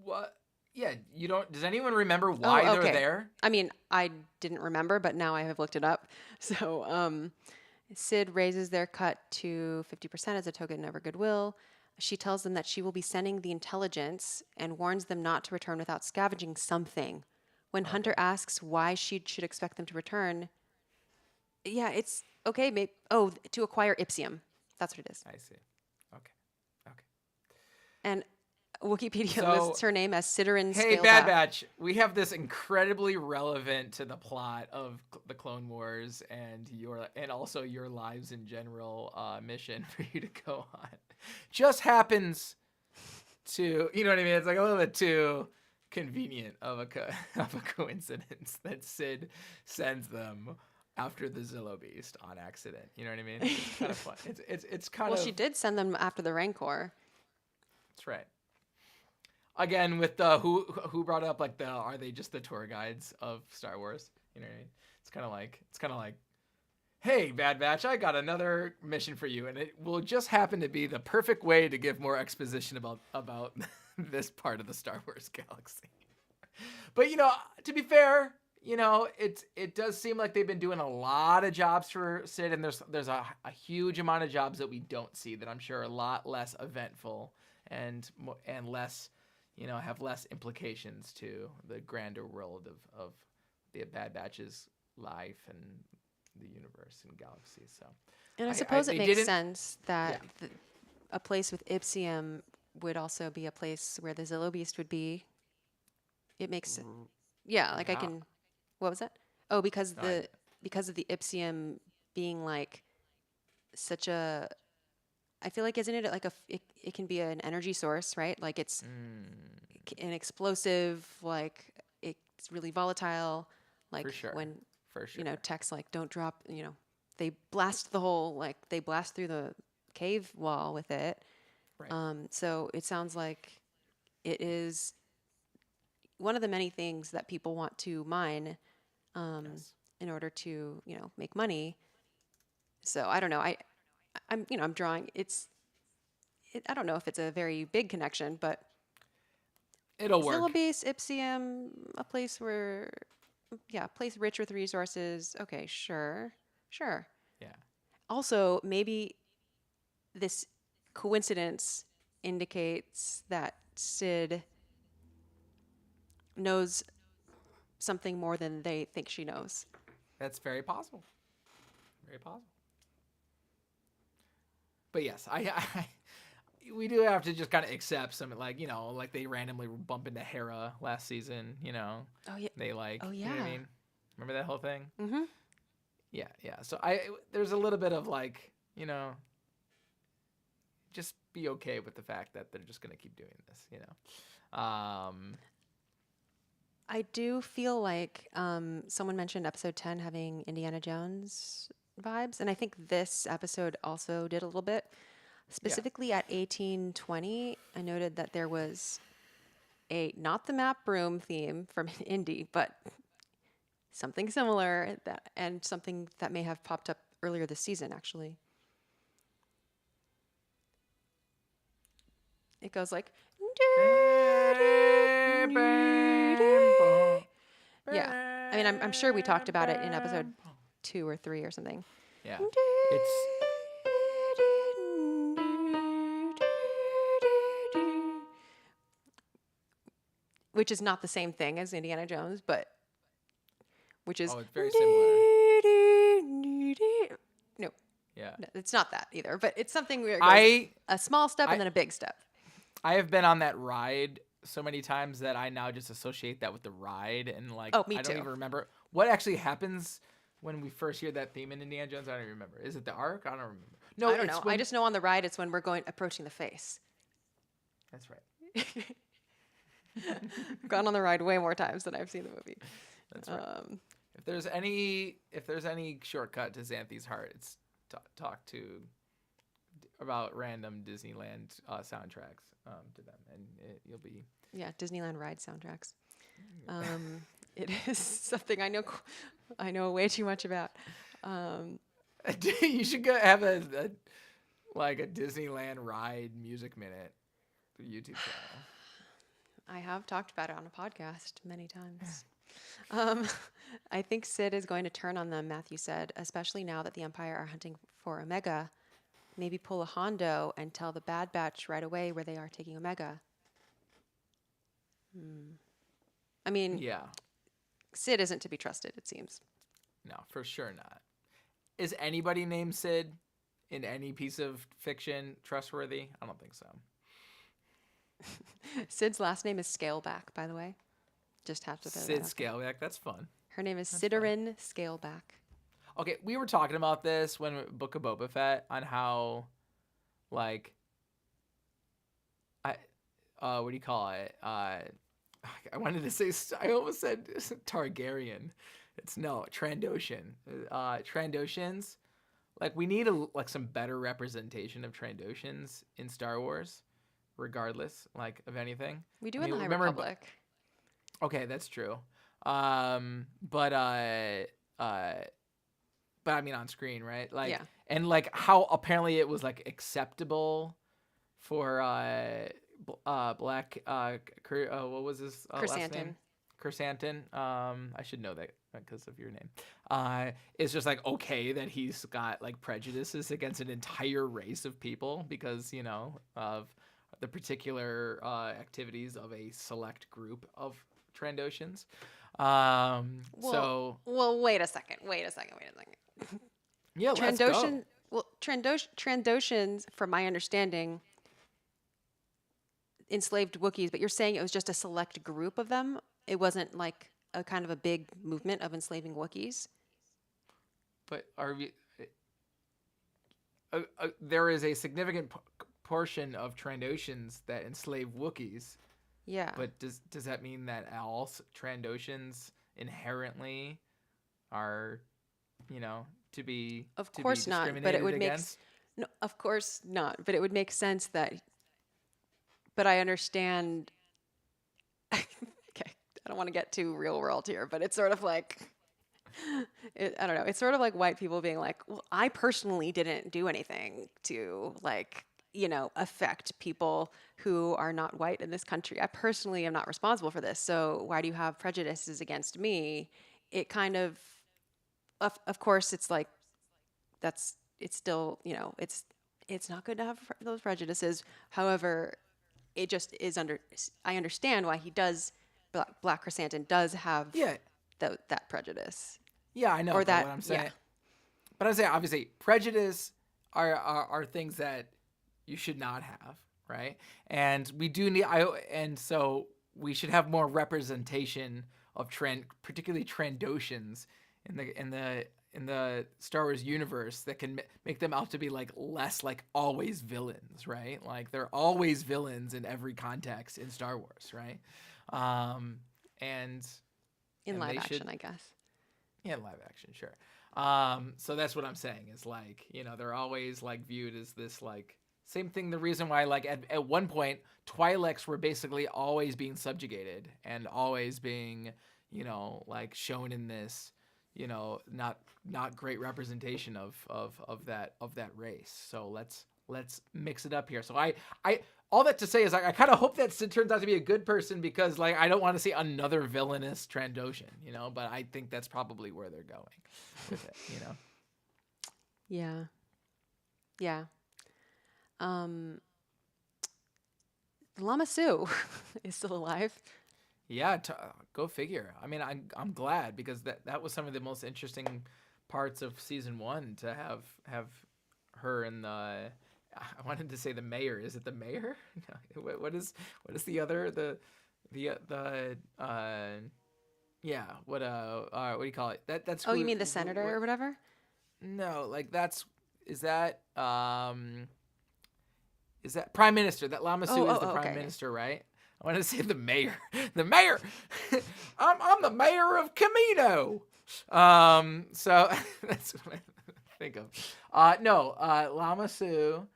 what? Yeah, you don't. Does anyone remember why Oh, they're okay. there? I mean, I didn't remember, but now I have looked it up. So, Sid raises their cut to 50% as a token of her goodwill. She tells them that she will be sending the intelligence and warns them not to return without scavenging something. When Hunter Okay, asks why she should expect them to return, yeah, it's okay. Maybe, oh, to acquire Ipsium. That's what it is. I see. Okay, okay. And Wikipedia So lists her name as Sidorin hey, Bad Scaleback. Batch, we have this incredibly relevant to the plot of the Clone Wars and also your lives in general mission for you to go on. Just happens to, you know what I mean? It's like a little bit too convenient of of a coincidence that Sid sends them after the Zillow Beast on accident. You know what I mean? It's kind of fun. It's kind Well, she of did send them after the Rancor. that's right. Again with the who brought up like the are they just the tour guides of Star Wars? You know what I mean? It's kind of like hey Bad Batch, I got another mission for you, and it will just happen to be the perfect way to give more exposition about this part of the Star Wars galaxy. But to be fair, it does seem like they've been doing a lot of jobs for Sid, and there's a huge amount of jobs that we don't see that I'm sure are a lot less eventful and less have less implications to the grander world of the Bad Batch's life and the universe and galaxy. So, And I I suppose it they makes didn't. sense Yeah. that a place with Ipsium would also be a place where the Zillo Beast would be. It makes, yeah, like I Yeah. can, what was that? Oh, No, I, because of the Ipsium being like such a, I feel like isn't it like it can be an energy source, right? Like it's an explosive, like it's really volatile. for Like sure. when, For sure. texts like don't drop, they blast the whole, like they blast through the cave wall with it. Right. So it sounds like it is one of the many things that people want to mine Yes. in order to, make money. So I don't know. I'm drawing. I don't know if it's a very big connection, but It'll Zilla work. Base, Ipsium, a place where, yeah, a place rich with resources. Okay, sure, sure. Yeah. Also, maybe this coincidence indicates that Sid knows something more than they think she knows. That's very possible. Very possible. But yes, we do have to just kind of accept some, like, like they randomly bump into Hera last season. Oh yeah. They, like, Oh you know what I yeah. mean? Remember that whole thing? Mm-hmm. Yeah, yeah. So there's a little bit of, like, just be okay with the fact that they're just gonna keep doing this. I do feel like someone mentioned episode 10 having Indiana Jones vibes, and I think this episode also did a little bit. Yeah. Specifically at 1820, I noted that there was not the map room theme from Indy, but something similar and something that may have popped up earlier this season, actually. It goes like, yeah. I mean, I'm sure we talked about it in episode 2 or 3 or something. Yeah. It's Which is not the same thing as Indiana Jones, but which is Oh, it's very similar. no, Yeah. no, it's not that either. But it's something where it goes I a small step and I then a big step. I have been on that ride so many times that I now just associate that with the ride, and, like, Oh, me I don't too. even remember what actually happens when we first hear that theme in Indiana Jones. I don't even remember. Is it the arc? I don't remember. No, I don't it's know. I when. just know on the ride it's when we're approaching the face. That's right. I've gone on the ride way more times than I've seen the movie. That's right. If there's any shortcut to Xanthe's heart, it's talk to about random Disneyland soundtracks to them, and you'll be. Yeah, Disneyland ride soundtracks. It is something I know way too much about. You should go have a like a Disneyland ride music minute YouTube channel. I have talked about it on a podcast many times. Um, I think Sid is going to turn on them, Matthew said, especially now that the Empire are hunting for Omega. Maybe pull a Hondo and tell the Bad Batch right away where they are taking Omega. I mean, Yeah, Sid isn't to be trusted, it seems. no, for sure not. Is anybody named Sid in any piece of fiction trustworthy? I don't think so. Sid's last name is Scaleback, by the way. Just have to throw that Sid out there. Scaleback, that's fun. Her name is That's fun. Sidorin Scaleback. Okay, we were talking about this when Book of Boba Fett on how, like, what do you call it? I wanted to say, I almost said Targaryen. It's no Trandoshan. Trandoshans, like, we need some better representation of Trandoshans in Star Wars, regardless, like, of anything. We do I in mean, the High remember, Republic. okay, that's true. But I mean on screen, right? Like, Yeah. and like how apparently it was like acceptable for black what was his last Chrysanthemum. name? Chrysanthemum. I should know that because of your name. It's just like okay that he's got like prejudices against an entire race of people because of the particular activities of a select group of Trandoshans. Well, So well, wait a second. Wait a second. Wait a second. yeah, let's go. Trandoshans, from my understanding, enslaved Wookiees, but you're saying it was just a select group of them? It wasn't like a kind of a big movement of enslaving Wookiees? But are we? There is a significant portion of Trandoshans that enslave Wookiees. Yeah. But does that mean that all Trandoshans inherently are, to be Of to be course not, but it discriminated would make against? no, of course not, but it would make sense that but I understand okay, I don't want to get too real world here, but it's sort of like I don't know. It's sort of like white people being like, "Well, I personally didn't do anything to like, affect people who are not white in this country. I personally am not responsible for this. So why do you have prejudices against me?" It kind of course, it's like it's still, it's not good to have those prejudices. However, it just is I understand why he does. Black Chrysanthemum does have Yeah, that prejudice yeah, I know. or But what that, I'm yeah. saying, but I'm saying obviously prejudice are things that you should not have, right? And we do need and so we should have more representation of particularly Trandoshans in the Star Wars universe that can make them out to be like less like always villains, right? Like they're always villains in every context in Star Wars, right? Um, and In and live they action, should, I guess. yeah, live action, sure. So that's what I'm saying is like, they're always like viewed as this like same thing. The reason why like at one point Twi'leks were basically always being subjugated and always being, like shown in this, not great representation of that race. So let's mix it up here. So I all that to say is I kind of hope that Sid turns out to be a good person because like I don't want to see another villainous Trandoshan, but I think that's probably where they're going with it. Yeah. Yeah. Um, Lama Su is still alive. Yeah, go figure. I mean, I'm glad because that was some of the most interesting parts of season 1 to have her in the. I wanted to say the mayor. Is it the mayor? No, what is the other the yeah, what do you call it? That's Oh, you who mean the senator what, or whatever? no, like is that prime minister? That Oh, Lamasu is oh, the oh, okay, prime okay. minister, right? I want to say the mayor. The mayor. I'm the mayor of Camino. So that's what I think of. No, Lamasu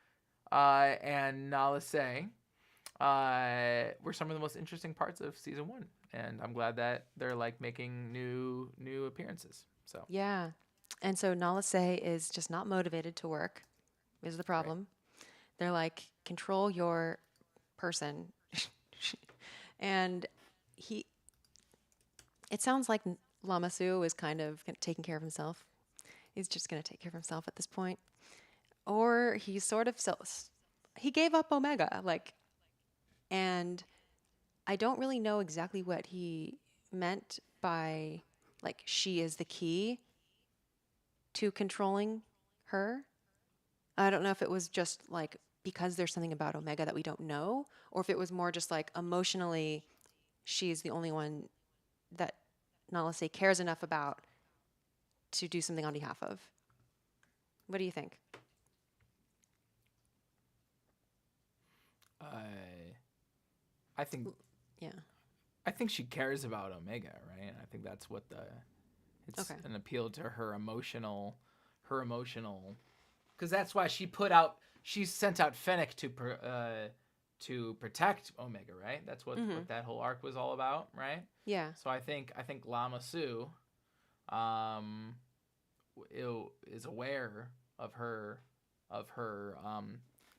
and Nala Se were some of the most interesting parts of season 1, and I'm glad that they're like making new appearances. So Yeah. And so Nala Se is just not motivated to work, is the right. problem. They're like, control your person. And he, it sounds like Lama Su is kind of taking care of himself. He's just going to take care of himself at this point. Or he's sort of, he gave up Omega, like, and I don't really know exactly what he meant by, like, she is the key to controlling her. I don't know if it was just like because there's something about Omega that we don't know, or if it was more just like emotionally, she's the only one that Nala Se cares enough about to do something on behalf of. What do you think? I think Yeah. I think she cares about Omega, right? I think that's what it's Okay. an appeal to her emotional, because that's why she sent out Fennec to protect Omega, right? That's what that whole arc was all about, right? Yeah. So I think Lama Su, um, is aware of her.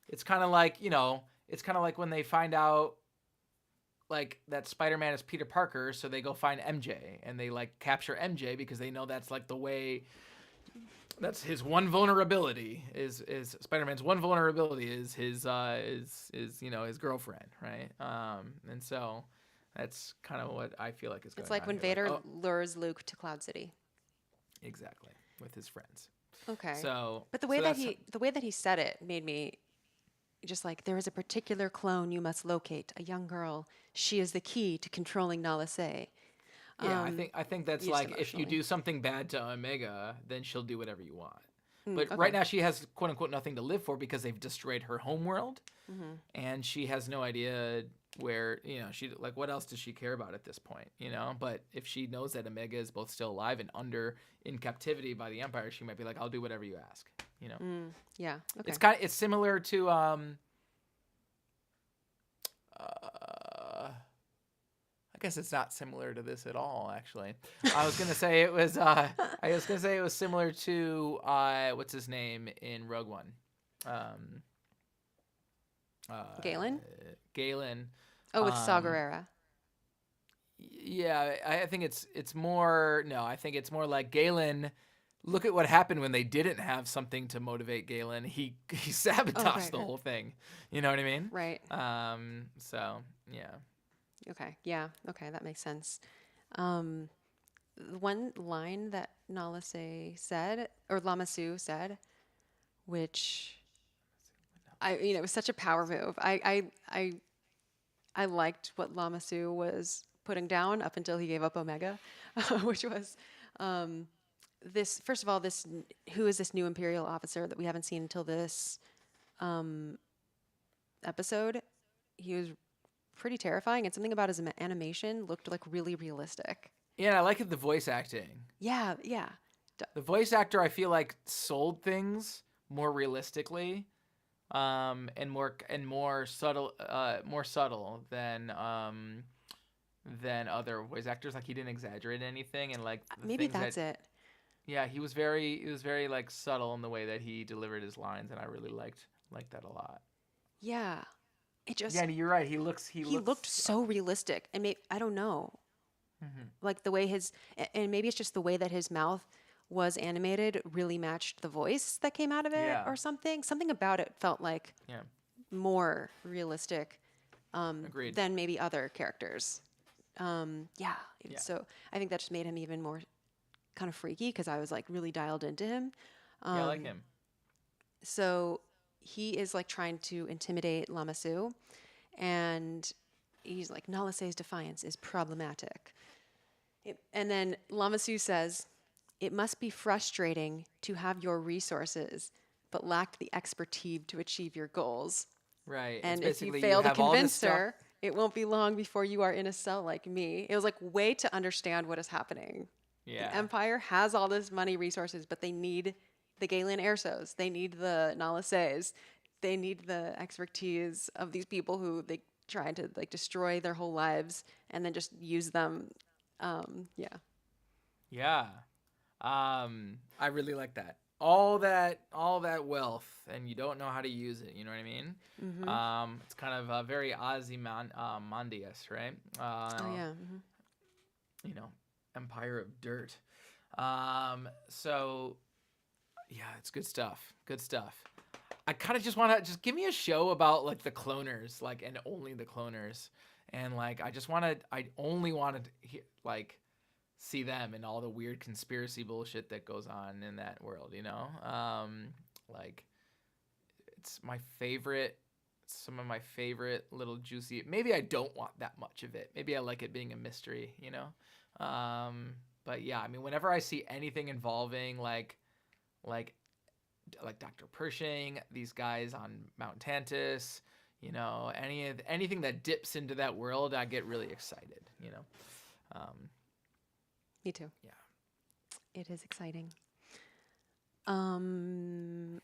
It's kind of like when they find out like that Spider-Man is Peter Parker, so they go find MJ and they like capture MJ because they know that's like the way That's his one vulnerability. Is Spider-Man's one vulnerability is his his girlfriend, right? And so that's kind of what I feel like is It's going like on when here. Like, Vader oh, lures Luke to Cloud City. exactly, with his friends. Okay. So But so that's the way that he said it made me just like there is a particular clone you must locate, a young girl. She is the key to controlling Nala. yeah. I think that's Just like if you emotionally. do something bad to Omega, then she'll do whatever you want. Mm, But right okay. now she has quote unquote nothing to live for because they've destroyed her home world, Hmm. and she has no idea where she like what else does she care about at this point, but if she knows that Omega is both still alive and under in captivity by the Empire, she might be like, I'll do whatever you ask. Mm, yeah. Okay. It's similar to I guess it's not similar to this at all, actually. I was gonna say it was similar to what's his name in Rogue One. um uh Galen? Galen. Oh, with Saw um Gerrera. Yeah, I think it's more. No, I think it's more like Galen. Look at what happened when they didn't have something to motivate Galen. He Oh, sabotaged right, the right. whole thing. You know what I mean? Right. So yeah. Okay. Yeah. Okay. That makes sense. Um, the one line that Nalase said, or Lamasu said, which it was such a power move. I liked what Lamasu was putting down up until he gave up Omega, which was um, this. First of all, who is this new Imperial officer that we haven't seen until this episode? He was pretty terrifying, and something about his animation looked like really realistic. Yeah, I like it, the voice acting. Yeah, yeah. The voice actor, I feel like, sold things more realistically, and more subtle than other voice actors. Like he didn't exaggerate anything, and like the Maybe things that that's it. yeah, he was very like subtle in the way that he delivered his lines, and I really liked that a lot. Yeah. It Yeah, just and you're right. He he looked looks. so realistic, and I don't know, like the way and maybe it's just the way that his mouth was animated really matched the voice that came out of it Yeah, or something. Something about it felt like yeah, more realistic agreed. than maybe other characters. Yeah. Yeah, So I think that just made him even more kind of freaky because I was like really dialed into him. yeah, I like him. So he is like trying to intimidate Lamasu, and he's like, Nalase's defiance is problematic. And then Lamasu says, it must be frustrating to have your resources, but lack the expertise to achieve your goals. Right. It's And if you basically you fail to have all this convince stuff. her, it won't be long before you are in a cell like me. It was like way to understand what is happening. The Yeah. Empire has all this money resources, but they need the Galen Ersos. They need the Nalases. They need the expertise of these people who they try to like destroy their whole lives and then just use them. Yeah. Yeah. I really like that. All that wealth, and you don't know how to use it. You know what I mean? Mm-hmm. It's kind of very Ozymandias, right? Oh yeah. Mm-hmm. You know, Empire of Dirt. So yeah, it's good stuff. Good stuff. I kind of just want to just give me a show about like the cloners, like, and only the cloners, and like I only wanted to like see them and all the weird conspiracy bullshit that goes on in that world. Like it's my favorite. Some of my favorite little juicy. Maybe I don't want that much of it. Maybe I like it being a mystery. But yeah, I mean, whenever I see anything involving like Dr. Pershing, these guys on Mount Tantus, anything that dips into that world, I get really excited. Um, Me too. yeah. It is exciting. Um,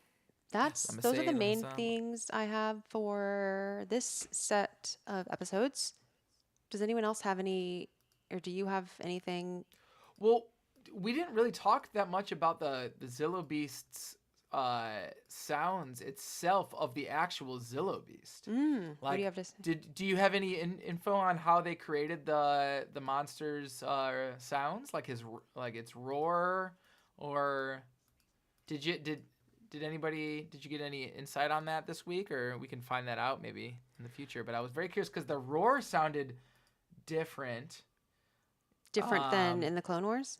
those are the Namaste, main namaste. things I have for this set of episodes. Does anyone else have any, or do you have anything? Well, we didn't really talk that much about the Zillow Beast's sounds itself of the actual Zillow Beast. What do you Like, have to say? do you have any info on how they created the monster's sounds, like its roar, or Did anybody did you get any insight on that this week, or we can find that out maybe in the future? But I was very curious because the roar sounded different. Different than Um, in the Clone Wars?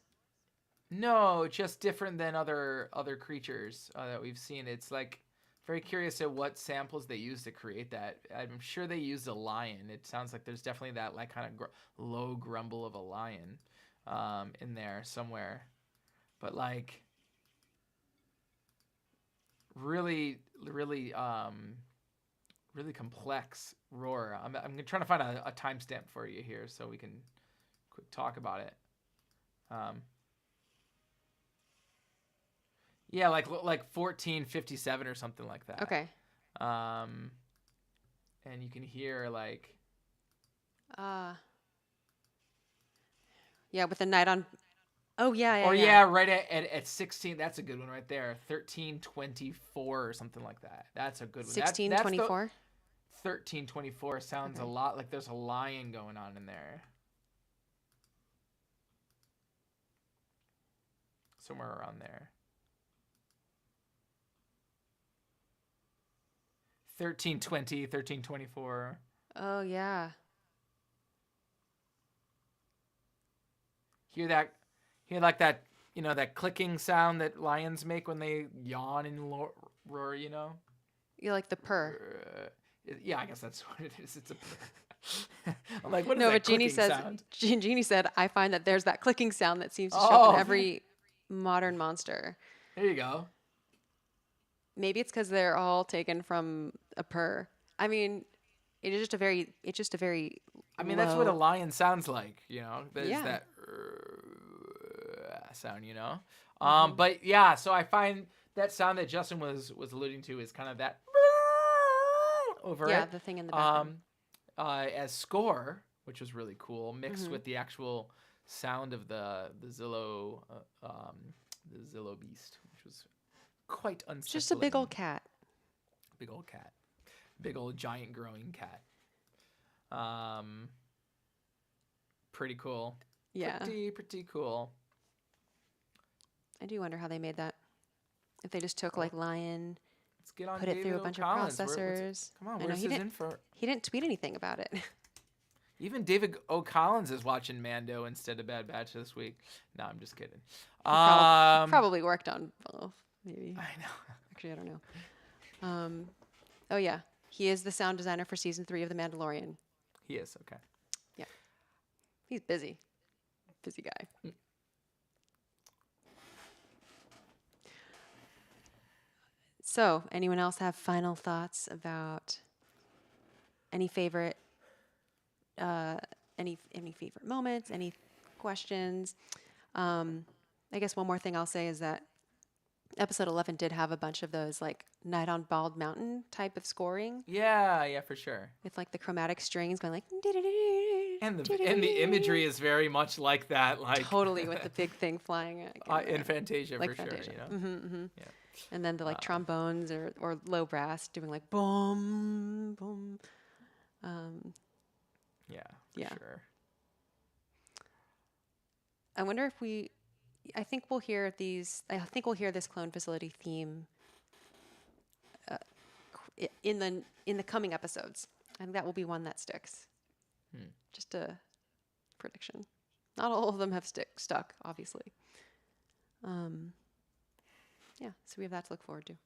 no, just different than other creatures that we've seen. It's like very curious at what samples they used to create that. I'm sure they used a lion. It sounds like there's definitely that like kind of low grumble of a lion in there somewhere. But like really, really, really complex roar. I'm trying to find a timestamp for you here so we can quick talk about it. Um, yeah, like 1457 or something like that. Okay. Um, and you can hear like Uh, yeah, with the night on. Oh, yeah, yeah, or yeah. yeah, right at 16. That's a good one right there. 1324 or something like that. That's a good one. That's the 1624. 1324 sounds a Okay. lot like there's a lion going on in there. Somewhere around there. 1320, 1324. Oh, yeah. Hear that? Hear like that? You know that clicking sound that lions make when they yawn and roar. You know? You like the purr. Yeah, I guess that's what it is. It's a. I'm like, what is No, that but Jeannie clicking says, sound? Jeannie said, I find that there's that clicking sound that seems to show up in Oh, every modern monster. there you go. Maybe it's because they're all taken from a purr. I mean, it's just a very I mean, that's what a low. lion sounds like. You know, there's Yeah. that sound. You know, Hmm. but yeah. So I find that sound that Justin was alluding to is kind of that over Yeah, it. the thing in the background. Um, as score, which was really cool, mixed Hmm. with the actual sound of the Zillow beast, which was quite It's just a big old unsettling. cat. Big old cat, big old giant growing cat. Um, pretty cool. Yeah. Pretty cool. I do wonder how they made that. If they just took Well, like Lion, let's get on put it through David a bunch of O'Collins. processors. Come on, I know where's his info? he didn't tweet anything about it. Even David O'Collins is watching Mando instead of Bad Batch this week. No, I'm just kidding. He probably worked on both, maybe. I know. Actually, I don't know. Oh yeah, he is the sound designer for season 3 of The Mandalorian. He is okay. Yeah, he's busy, busy guy. So, anyone else have final thoughts about any favorite, uh, any favorite moments, any questions? I guess one more thing I'll say is that episode 11 did have a bunch of those like Night on Bald Mountain type of scoring Yeah, for sure. with like the chromatic strings going like And the imagery is very much like that, like totally with the big thing flying in Fantasia like for Fantasia. sure. You know. Mm-hmm. Yeah. And then the like trombones or low brass doing like boom boom. Yeah, for Yeah. sure. I wonder if I think we'll hear this clone facility theme in the coming episodes. I think that will be one that sticks. Just a prediction. Not all of them have stuck, obviously. Yeah, so we have that to look forward to.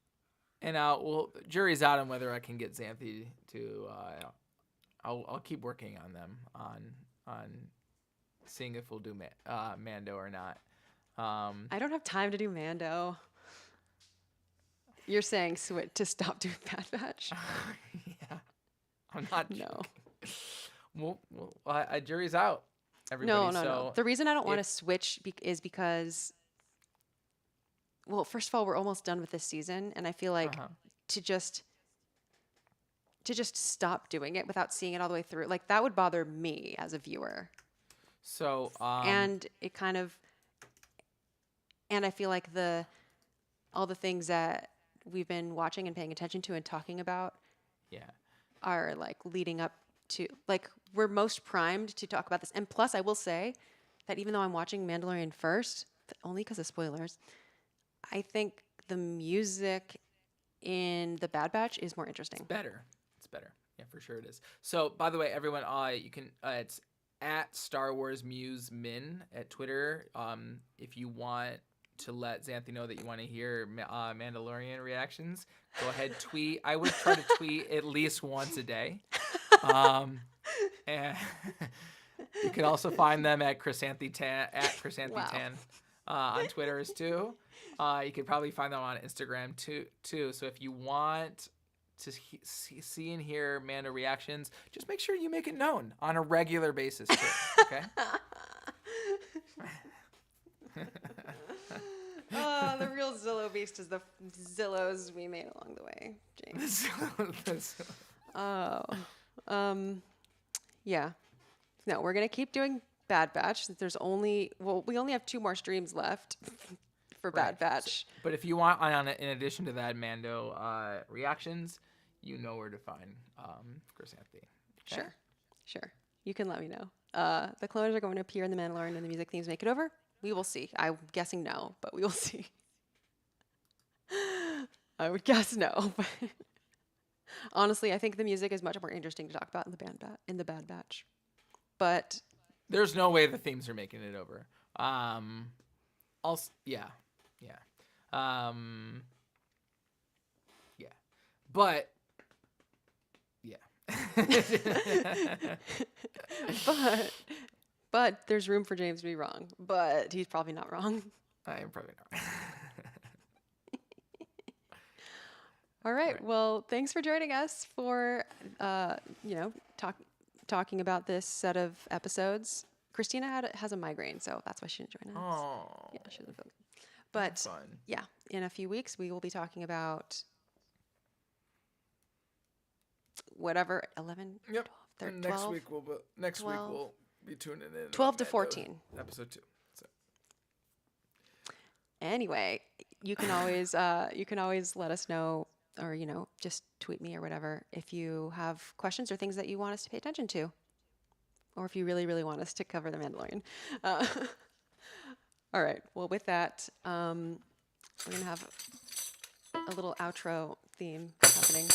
And well, jury's out on whether I can get Xanthe to. I'll keep working on them on seeing if we'll do Mando or not. I don't have time to do Mando. You're saying to stop doing Bad Batch? Yeah, I'm not. No. Well, jury's out. Everybody. No. The reason I don't want to switch is because, well, first of all, we're almost done with this season, and I feel like to just stop doing it without seeing it all the way through, like that would bother me as a viewer. So And it kind of, and I feel like all the things that we've been watching and paying attention to and talking about, are like leading up to, like, we're most primed to talk about this. And plus, I will say that even though I'm watching Mandalorian first, but only because of spoilers, I think the music in the Bad Batch is more It's interesting. better. It's better. Yeah, for sure it is. So, by the way, everyone, you can it's at Star Wars Muse Min at Twitter. If you want to let Xanthe know that you want to hear Mandalorian reactions, go ahead, tweet. I would try to tweet at least once a day. Um, and you can also find them at Xanthe Wow. Tan on Twitter as too. You could probably find them on Instagram too. So if you want to see and hear Mando reactions, just make sure you make it known on a regular basis too. Okay. Oh, the real Zillow beast is the Zillows we made along the way, James. Oh, yeah. No, we're gonna keep doing Bad Batch. Since there's we only have 2 more streams left for Bad Batch. But if you want, in addition to that, Mando reactions, you know where to find Xanthe. Okay? Sure. You can let me know. The clones are going to appear in The Mandalorian and the music themes make it over. We will see. I'm guessing no, but we will see. I would guess no, but honestly, I think the music is much more interesting to talk about in the Bad Batch. But there's no way the themes are making it over. Also, yeah. But yeah. but there's room for James to be wrong. But he's probably not wrong. I am probably not. All right. Well, thanks for joining us for talking about this set of episodes. Christina has a migraine, so that's why she didn't join us. Oh. Yeah, she doesn't feel good. But yeah, in a few weeks we will be talking about whatever 11, yep. 12, 13, Next 12, week we'll be tuning in. 12 to 14. Episode 2. So. Anyway, you can always let us know, or just tweet me or whatever if you have questions or things that you want us to pay attention to, or if you really, really want us to cover The Mandalorian. All right. Well, with that, we're gonna have a little outro theme happening.